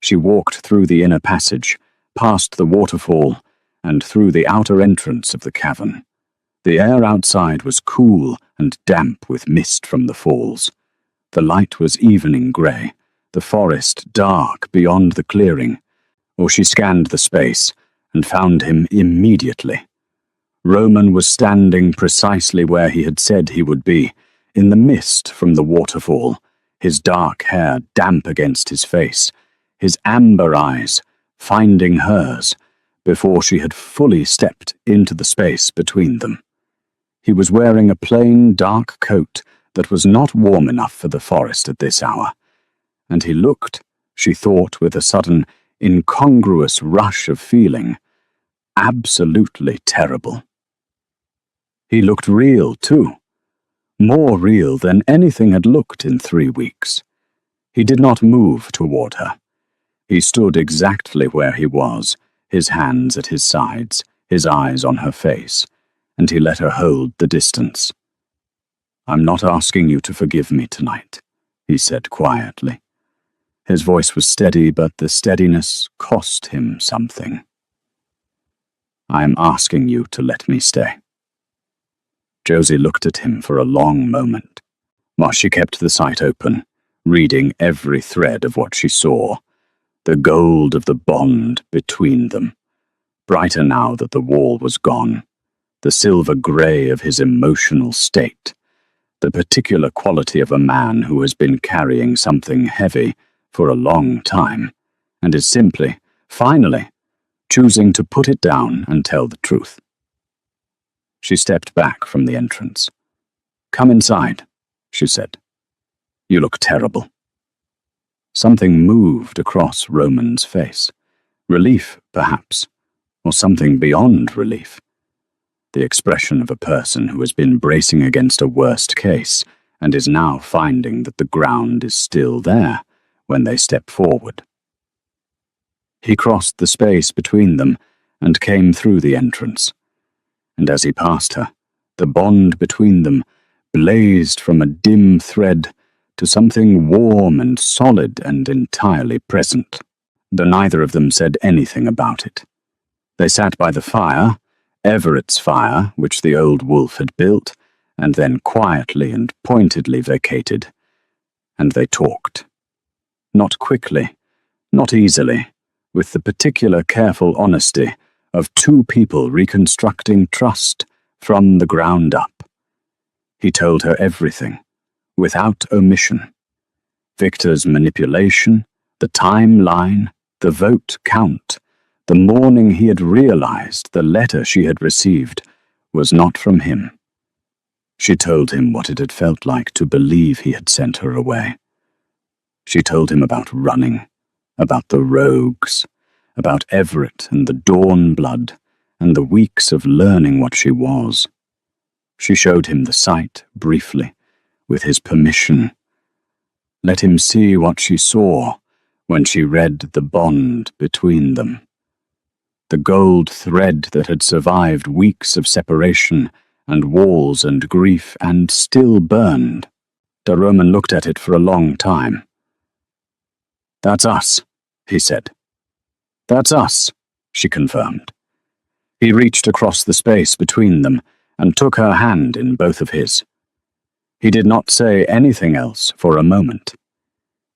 A: She walked through the inner passage, past the waterfall, and through the outer entrance of the cavern. The air outside was cool and damp with mist from the falls. The light was evening grey, the forest dark beyond the clearing. Or she scanned the space and found him immediately. Roman was standing precisely where he had said he would be, in the mist from the waterfall, his dark hair damp against his face, his amber eyes finding hers before she had fully stepped into the space between them. He was wearing a plain, dark coat that was not warm enough for the forest at this hour, and he looked, she thought with a sudden, incongruous rush of feeling, absolutely terrible. He looked real, too, more real than anything had looked in 3 weeks. He did not move toward her. He stood exactly where he was, his hands at his sides, his eyes on her face, and he let her hold the distance. "I'm not asking you to forgive me tonight," he said quietly. His voice was steady, but the steadiness cost him something. "I'm asking you to let me stay." Josie looked at him for a long moment, while she kept the sight open, reading every thread of what she saw, the gold of the bond between them, brighter now that the wall was gone, the silver grey of his emotional state, the particular quality of a man who has been carrying something heavy for a long time, and is simply, finally, choosing to put it down and tell the truth. She stepped back from the entrance. "Come inside," she said. "You look terrible." Something moved across Roman's face. Relief, perhaps, or something beyond relief. The expression of a person who has been bracing against a worst case and is now finding that the ground is still there when they step forward. He crossed the space between them and came through the entrance, and as he passed her, the bond between them blazed from a dim thread to something warm and solid and entirely present, though neither of them said anything about it. They sat by the fire, Everett's fire, which the old wolf had built, and then quietly and pointedly vacated, and they talked. Not quickly, not easily, with the particular careful honesty of two people reconstructing trust from the ground up. He told her everything, without omission. Victor's manipulation, The timeline, the vote count, the morning he had realized the letter she had received was not from him. She told him what it had felt like to believe he had sent her away. She told him about running, about the rogues, about Everett and the Dawn blood, and the weeks of learning what she was. She showed him the sight, briefly, with his permission. Let him see what she saw when she read the bond between them. The gold thread that had survived weeks of separation and wars and grief and still burned. De Roman looked at it for a long time. "That's us," he said. "That's us," she confirmed. He reached across the space between them and took her hand in both of his. He did not say anything else for a moment.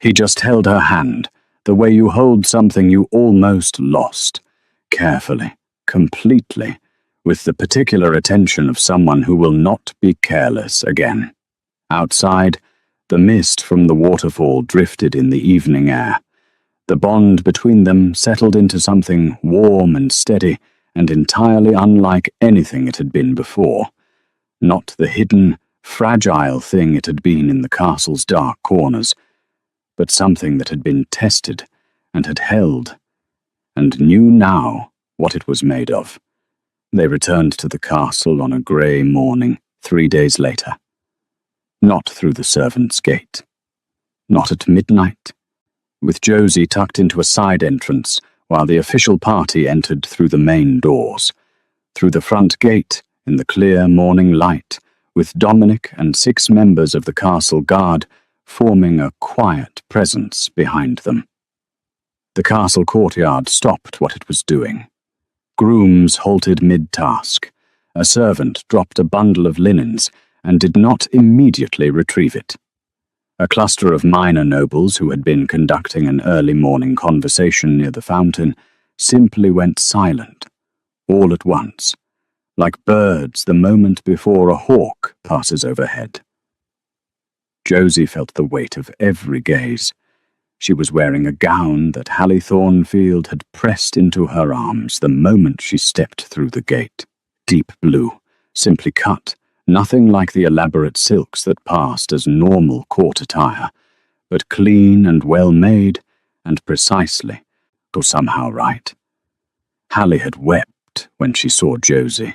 A: He just held her hand, the way you hold something you almost lost, carefully, completely, with the particular attention of someone who will not be careless again. Outside, the mist from the waterfall drifted in the evening air. The bond between them settled into something warm and steady and entirely unlike anything it had been before. Not the hidden, fragile thing it had been in the castle's dark corners, but something that had been tested and had held, and knew now what it was made of. They returned to the castle on a grey morning 3 days later. Not through the servants' gate. Not at midnight. With Josie tucked into a side entrance, while the official party entered through the main doors. Through the front gate, in the clear morning light, with Dominic and 6 members of the castle guard forming a quiet presence behind them. The castle courtyard stopped what it was doing. Grooms halted mid-task. A servant dropped a bundle of linens and did not immediately retrieve it. A cluster of minor nobles who had been conducting an early morning conversation near the fountain simply went silent, all at once, like birds the moment before a hawk passes overhead. Josie felt the weight of every gaze. She was wearing a gown that Hallie Thornfield had pressed into her arms the moment she stepped through the gate. Deep blue, simply cut, nothing like the elaborate silks that passed as normal court attire, but clean and well-made, and precisely, or somehow right. Hallie had wept when she saw Josie,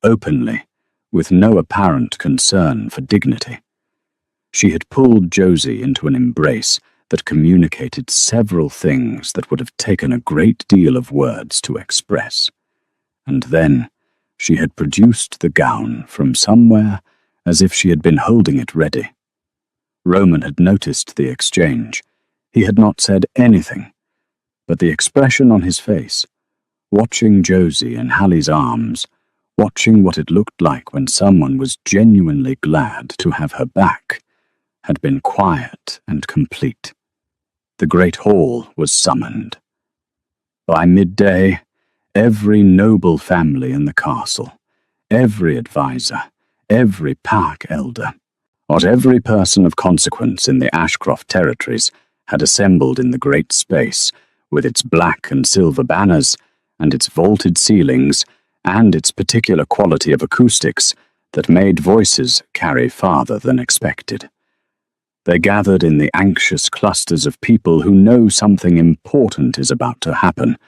A: openly, with no apparent concern for dignity. She had pulled Josie into an embrace that communicated several things that would have taken a great deal of words to express. And then she had produced the gown from somewhere as if she had been holding it ready. Roman had noticed the exchange. He had not said anything, but the expression on his face, watching Josie in Hallie's arms, watching what it looked like when someone was genuinely glad to have her back, had been quiet and complete. The great hall was summoned. By midday, every noble family in the castle, every advisor, every park elder, what every person of consequence in the Ashcroft territories had assembled in the great space, with its black and silver banners, and its vaulted ceilings, and its particular quality of acoustics that made voices carry farther than expected. They gathered in the anxious clusters of people who know something important is about to happen,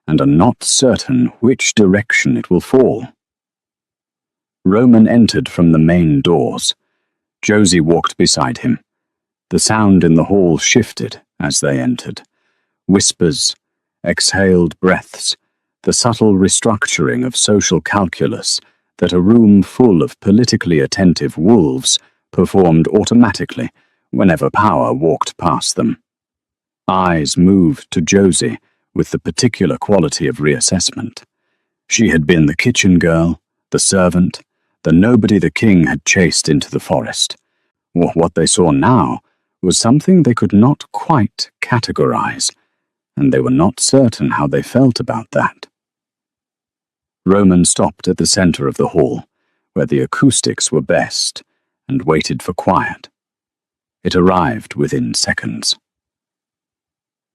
A: and are not certain which direction it will fall. Roman entered from the main doors. Josie walked beside him. The sound in the hall shifted as they entered. Whispers, exhaled breaths, the subtle restructuring of social calculus that a room full of politically attentive wolves performed automatically whenever power walked past them. Eyes moved to Josie with the particular quality of reassessment. She had been the kitchen girl, the servant, the nobody the king had chased into the forest. What they saw now was something they could not quite categorize, and they were not certain how they felt about that. Roman stopped at the center of the hall, where the acoustics were best, and waited for quiet. It arrived within seconds.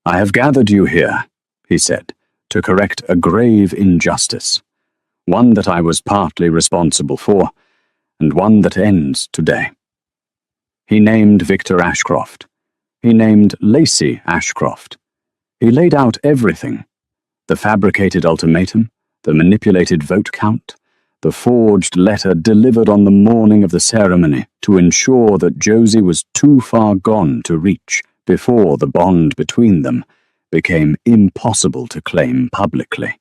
A: "I have gathered you here," he said, "to correct a grave injustice, one that I was partly responsible for, and one that ends today." He named Victor Ashcroft. He named Lacey Ashcroft. He laid out everything: the fabricated ultimatum, the manipulated vote count, the forged letter delivered on the morning of the ceremony to ensure that Josie was too far gone to reach before the bond between them became impossible to claim publicly.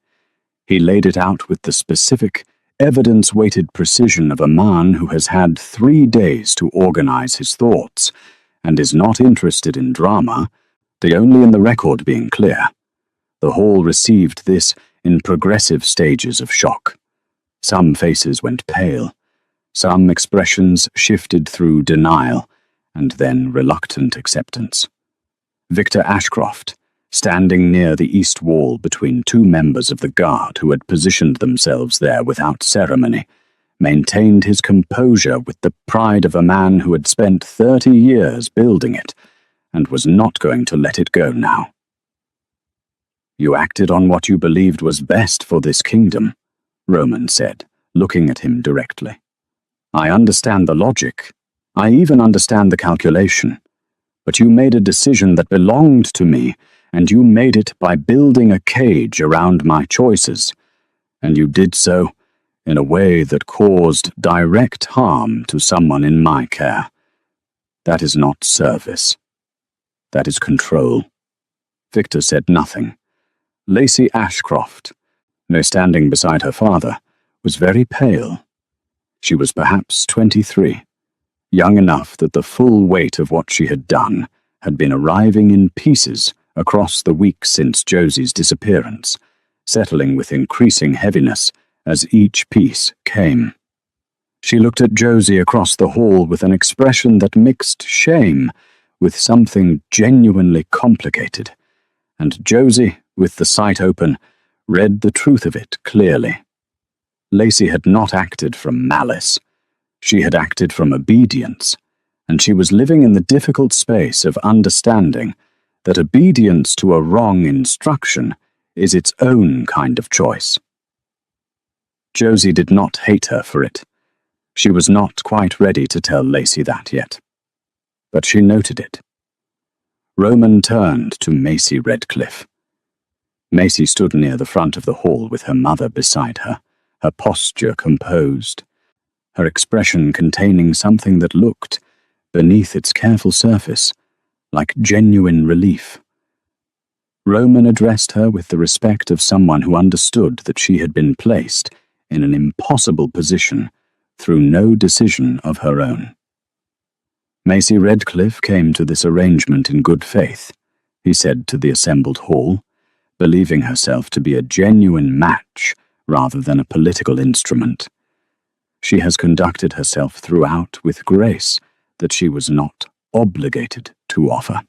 A: He laid it out with the specific, evidence-weighted precision of a man who has had 3 days to organize his thoughts and is not interested in drama, the only in the record being clear. The hall received this in progressive stages of shock. Some faces went pale, some expressions shifted through denial, and then reluctant acceptance. Victor Ashcroft, standing near the east wall between 2 members of the guard who had positioned themselves there without ceremony, maintained his composure with the pride of a man who had spent 30 years building it, and was not going to let it go now. "You acted on what you believed was best for this kingdom," Roman said, looking at him directly. "I understand the logic. I even understand the calculation. But you made a decision that belonged to me, and you made it by building a cage around my choices, and you did so in a way that caused direct harm to someone in my care. That is not service. That is control." Victor said nothing. Lacey Ashcroft, standing beside her father, was very pale. She was perhaps 23, young enough that the full weight of what she had done had been arriving in pieces across the weeks since Josie's disappearance, settling with increasing heaviness as each piece came. She looked at Josie across the hall with an expression that mixed shame with something genuinely complicated, and Josie, with the sight open, read the truth of it clearly. Lacey had not acted from malice. She had acted from obedience, and she was living in the difficult space of understanding that obedience to a wrong instruction is its own kind of choice. Josie did not hate her for it. She was not quite ready to tell Lacey that yet. But she noted it. Roman turned to Macy Redcliffe. Macy stood near the front of the hall with her mother beside her, her posture composed, her expression containing something that looked, beneath its careful surface, like genuine relief. Roman addressed her with the respect of someone who understood that she had been placed in an impossible position through no decision of her own. Macy Redcliffe came to this arrangement in good faith, he said to the assembled hall, believing herself to be a genuine match rather than a political instrument. She has conducted herself throughout with grace that she was not obligated to offer.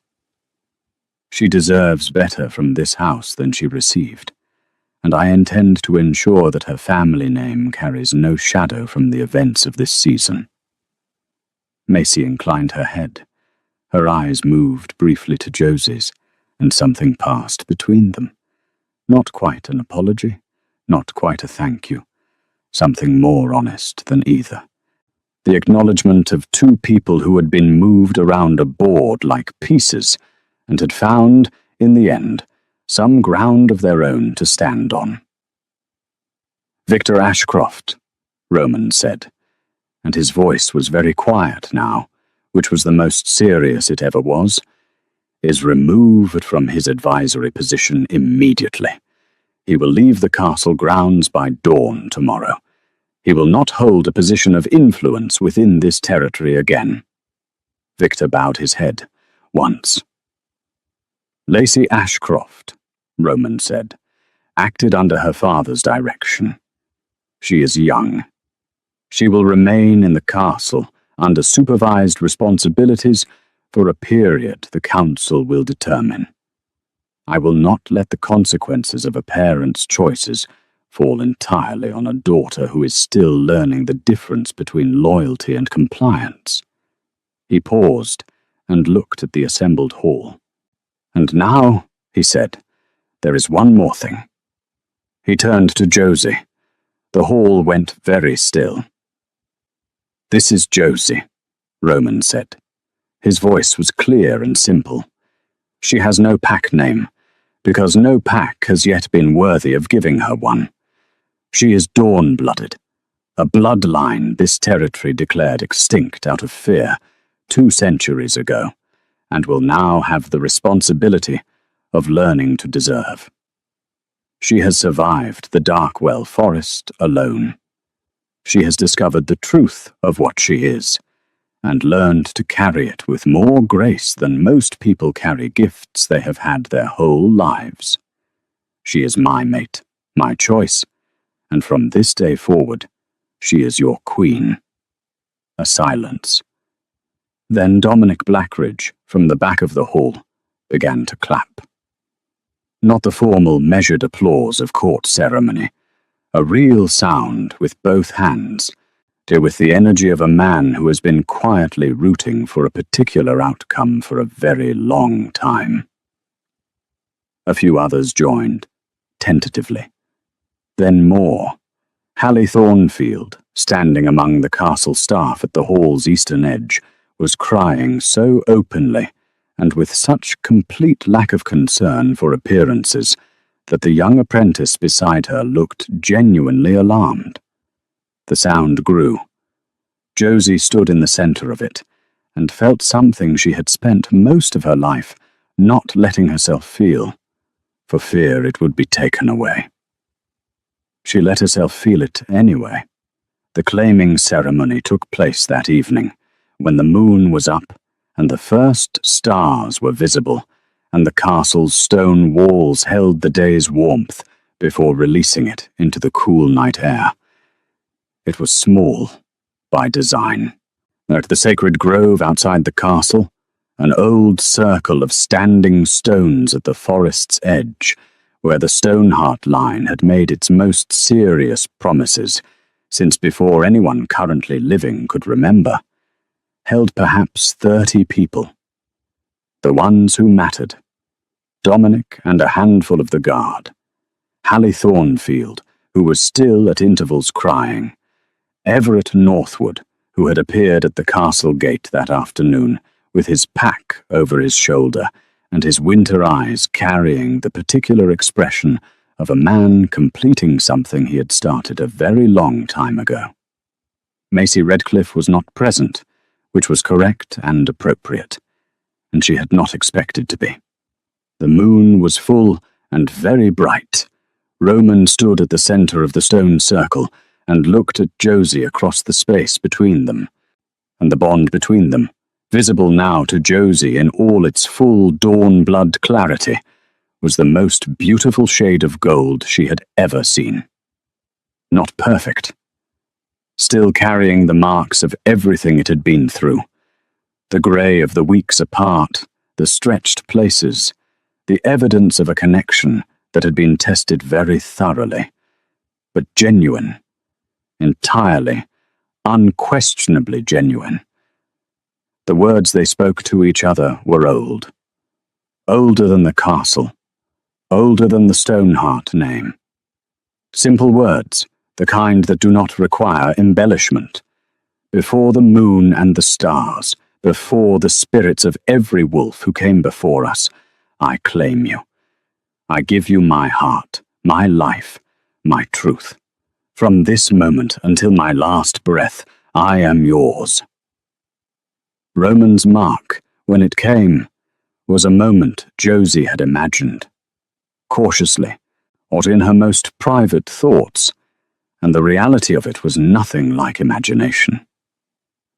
A: She deserves better from this house than she received, and I intend to ensure that her family name carries no shadow from the events of this season. Macy inclined her head. Her eyes moved briefly to Josie's, and something passed between them. Not quite an apology, not quite a thank you. Something more honest than either. The acknowledgement of 2 people who had been moved around a board like pieces and had found, in the end, some ground of their own to stand on. "Victor Ashcroft," Roman said, and his voice was very quiet now, which was the most serious it ever was, "is removed from his advisory position immediately. He will leave the castle grounds by dawn tomorrow. He will not hold a position of influence within this territory again." Victor bowed his head once. "Lacey Ashcroft," Roman said, "acted under her father's direction. She is young. She will remain in the castle under supervised responsibilities for a period the council will determine. I will not let the consequences of a parent's choices fall entirely on a daughter who is still learning the difference between loyalty and compliance." He paused and looked at the assembled hall. "And now," he said. "There is one more thing." He turned to Josie. The hall went very still. "This is Josie," Roman said. His voice was clear and simple. "She has no pack name, because no pack has yet been worthy of giving her one. She is dawn-blooded, a bloodline this territory declared extinct out of fear 2 centuries ago, and will now have the responsibility of learning to deserve. She has survived the Darkwell Forest alone. She has discovered the truth of what she is, and learned to carry it with more grace than most people carry gifts they have had their whole lives. She is my mate, my choice, and from this day forward, she is your queen." A silence. Then Dominic Blackridge, from the back of the hall, began to clap. Not the formal, measured applause of court ceremony, a real sound with both hands, with the energy of a man who has been quietly rooting for a particular outcome for a very long time. A few others joined, tentatively. Then more. Hallie Thornfield, standing among the castle staff at the hall's eastern edge, was crying so openly and with such complete lack of concern for appearances that the young apprentice beside her looked genuinely alarmed. The sound grew. Josie stood in the center of it and felt something she had spent most of her life not letting herself feel, for fear it would be taken away. She let herself feel it anyway. The claiming ceremony took place that evening, when the moon was up and the first stars were visible, and the castle's stone walls held the day's warmth before releasing it into the cool night air. It was small, by design. At the sacred grove outside the castle, an old circle of standing stones at the forest's edge, where the Stoneheart line had made its most serious promises since before anyone currently living could remember, held perhaps 30 people. The ones who mattered. Dominic and a handful of the guard. Hallie Thornfield, who was still at intervals crying. Everett Northwood, who had appeared at the castle gate that afternoon, with his pack over his shoulder, and his winter eyes carrying the particular expression of a man completing something he had started a very long time ago. Macy Redcliffe was not present, which was correct and appropriate, and she had not expected to be. The moon was full and very bright. Roman stood at the center of the stone circle and looked at Josie across the space between them, and the bond between them, visible now to Josie in all its full dawn-blood clarity, was the most beautiful shade of gold she had ever seen. Not perfect. Still carrying the marks of everything it had been through. The grey of the weeks apart, the stretched places, the evidence of a connection that had been tested very thoroughly, but genuine, entirely, unquestionably genuine. The words they spoke to each other were old. Older than the castle, older than the Stoneheart name. Simple words, the kind that do not require embellishment. Before the moon and the stars, before the spirits of every wolf who came before us, I claim you. I give you my heart, my life, my truth. From this moment until my last breath, I am yours. Roman's mark, when it came, was a moment Josie had imagined. Cautiously, or in her most private thoughts, and the reality of it was nothing like imagination.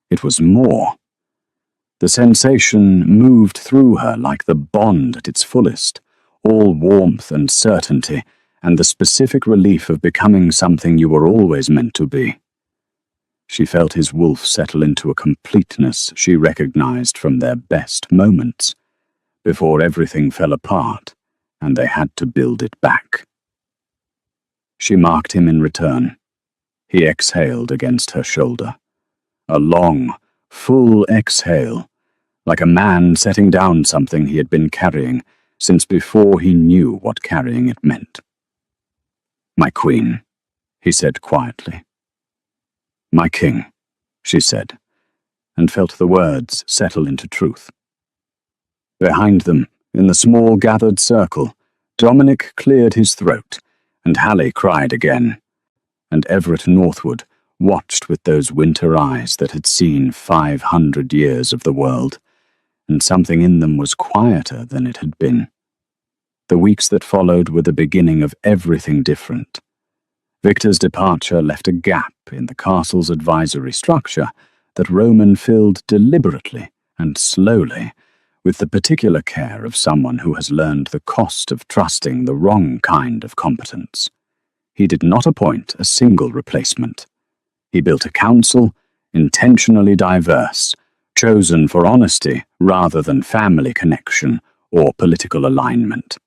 A: It was more. The sensation moved through her like the bond at its fullest, all warmth and certainty, and the specific relief of becoming something you were always meant to be. She felt his wolf settle into a completeness she recognized from their best moments, before everything fell apart and they had to build it back. She marked him in return. He exhaled against her shoulder. A long, full exhale, like a man setting down something he had been carrying since before he knew what carrying it meant. "My queen," he said quietly. "My king," she said, and felt the words settle into truth. Behind them, in the small gathered circle, Dominic cleared his throat, and Hallie cried again, and Everett Northwood watched with those winter eyes that had seen 500 years of the world, and something in them was quieter than it had been. The weeks that followed were the beginning of everything different. Victor's departure left a gap in the castle's advisory structure that Roman filled deliberately and slowly, with the particular care of someone who has learned the cost of trusting the wrong kind of competence. He did not appoint a single replacement. He built a council, intentionally diverse, chosen for honesty rather than family connection or political alignment.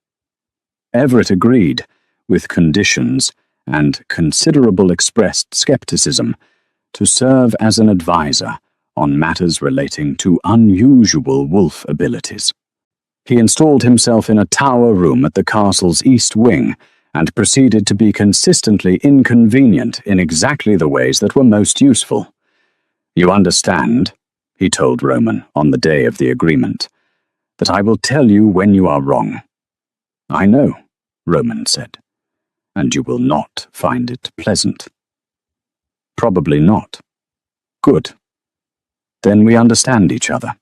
A: Everett agreed, with conditions and considerable expressed skepticism, to serve as an advisor on matters relating to unusual wolf abilities. He installed himself in a tower room at the castle's east wing and proceeded to be consistently inconvenient in exactly the ways that were most useful. "You understand," he told Roman on the day of the agreement, "that I will tell you when you are wrong." "I know," Roman said, "and you will not find it pleasant." "Probably not." "Good. Then we understand each other."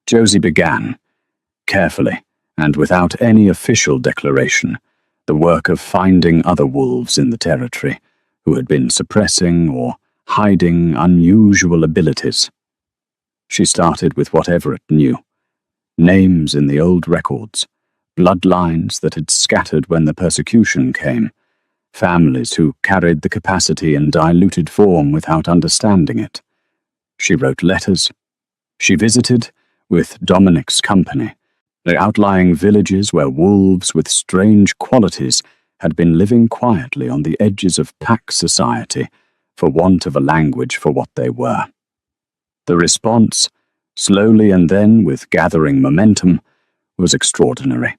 A: Josie began, carefully and without any official declaration, the work of finding other wolves in the territory who had been suppressing or hiding unusual abilities. She started with what Everett knew: names in the old records, bloodlines that had scattered when the persecution came, families who carried the capacity in diluted form without understanding it. She wrote letters. She visited, with Dominic's company, the outlying villages where wolves with strange qualities had been living quietly on the edges of pack society for want of a language for what they were. The response, slowly and then with gathering momentum, was extraordinary.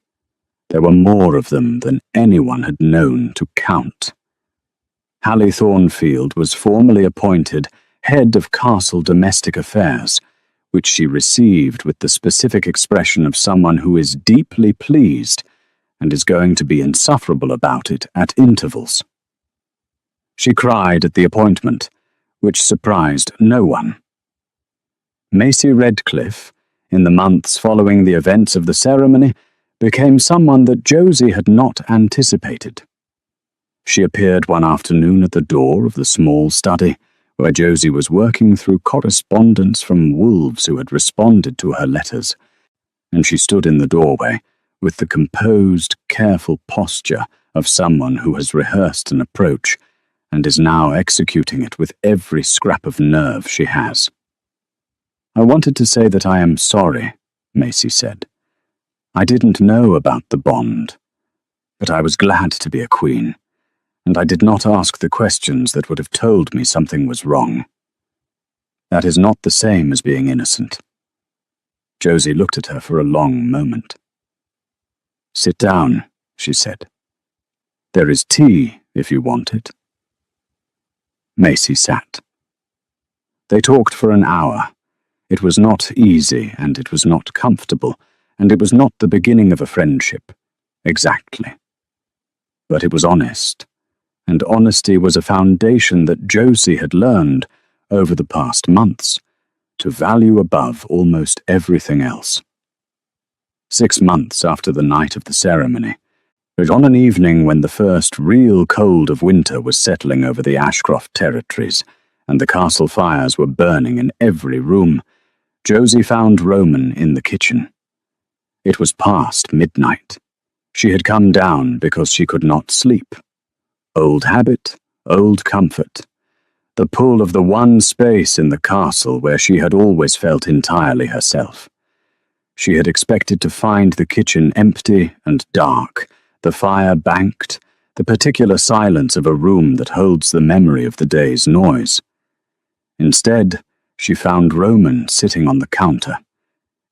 A: There were more of them than anyone had known to count. Hallie Thornfield was formally appointed head of castle domestic affairs, which she received with the specific expression of someone who is deeply pleased and is going to be insufferable about it at intervals. She cried at the appointment, which surprised no one. Maisie Redcliffe, in the months following the events of the ceremony, became someone that Josie had not anticipated. She appeared one afternoon at the door of the small study, where Josie was working through correspondence from wolves who had responded to her letters, and she stood in the doorway with the composed, careful posture of someone who has rehearsed an approach and is now executing it with every scrap of nerve she has. "I wanted to say that I am sorry," Maisie said. "I didn't know about the bond, but I was glad to be a queen, and I did not ask the questions that would have told me something was wrong. That is not the same as being innocent." Josie looked at her for a long moment. "Sit down," she said. "There is tea, if you want it." Maisie sat. They talked for an hour. It was not easy, and it was not comfortable, and it was not the beginning of a friendship, exactly. But it was honest, and honesty was a foundation that Josie had learned, over the past months, to value above almost everything else. 6 months after the night of the ceremony, but on an evening when the first real cold of winter was settling over the Ashcroft territories, and the castle fires were burning in every room, Josie found Roman in the kitchen. It was past midnight. She had come down because she could not sleep. Old habit, old comfort. The pull of the one space in the castle where she had always felt entirely herself. She had expected to find the kitchen empty and dark, the fire banked, the particular silence of a room that holds the memory of the day's noise. Instead, she found Roman sitting on the counter.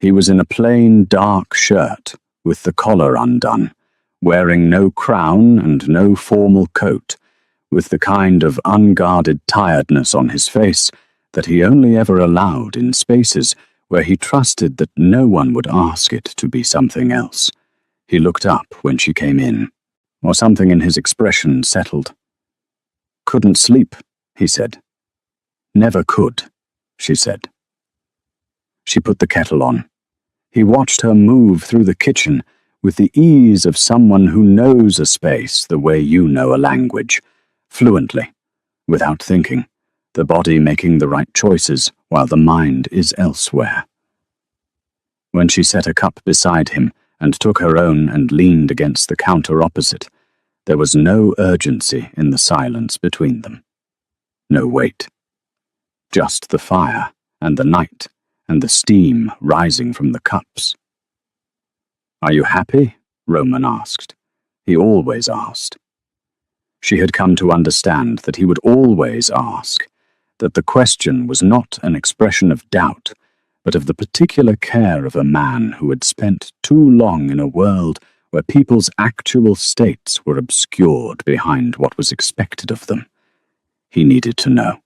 A: He was in a plain, dark shirt, with the collar undone, wearing no crown and no formal coat, with the kind of unguarded tiredness on his face that he only ever allowed in spaces where he trusted that no one would ask it to be something else. He looked up when she came in, or something in his expression settled. "Couldn't sleep," he said. "Never could," she said. She put the kettle on. He watched her move through the kitchen with the ease of someone who knows a space the way you know a language, fluently, without thinking, the body making the right choices while the mind is elsewhere. When she set a cup beside him and took her own and leaned against the counter opposite, there was no urgency in the silence between them. No weight. Just the fire and the night and the steam rising from the cups. "Are you happy?" Roman asked. He always asked. She had come to understand that he would always ask, that the question was not an expression of doubt, but of the particular care of a man who had spent too long in a world where people's actual states were obscured behind what was expected of them. He needed to know.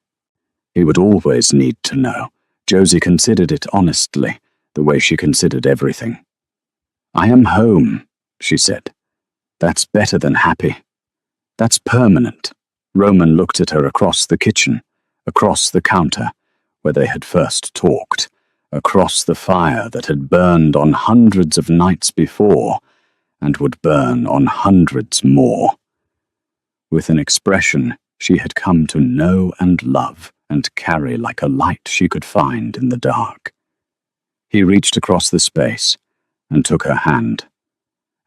A: He would always need to know. Josie considered it honestly, the way she considered everything. "I am home," she said. "That's better than happy. That's permanent." Roman looked at her across the kitchen, across the counter, where they had first talked, across the fire that had burned on hundreds of nights before, and would burn on hundreds more. With an expression she had come to know and love and carry like a light she could find in the dark. He reached across the space and took her hand.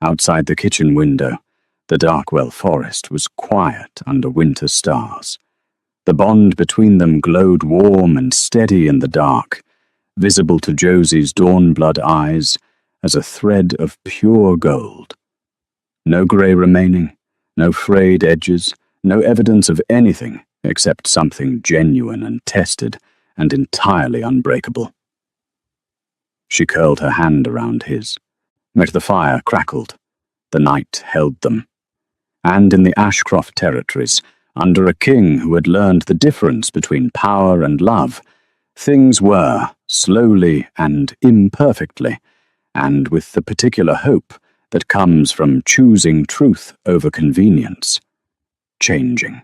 A: Outside the kitchen window, the Darkwell forest was quiet under winter stars. The bond between them glowed warm and steady in the dark, visible to Josie's dawn-blood eyes as a thread of pure gold. No grey remaining, no frayed edges, no evidence of anything except something genuine and tested and entirely unbreakable. She curled her hand around his. But the fire crackled. The night held them. And in the Ashcroft territories, under a king who had learned the difference between power and love, things were, slowly and imperfectly, and with the particular hope that comes from choosing truth over convenience, changing.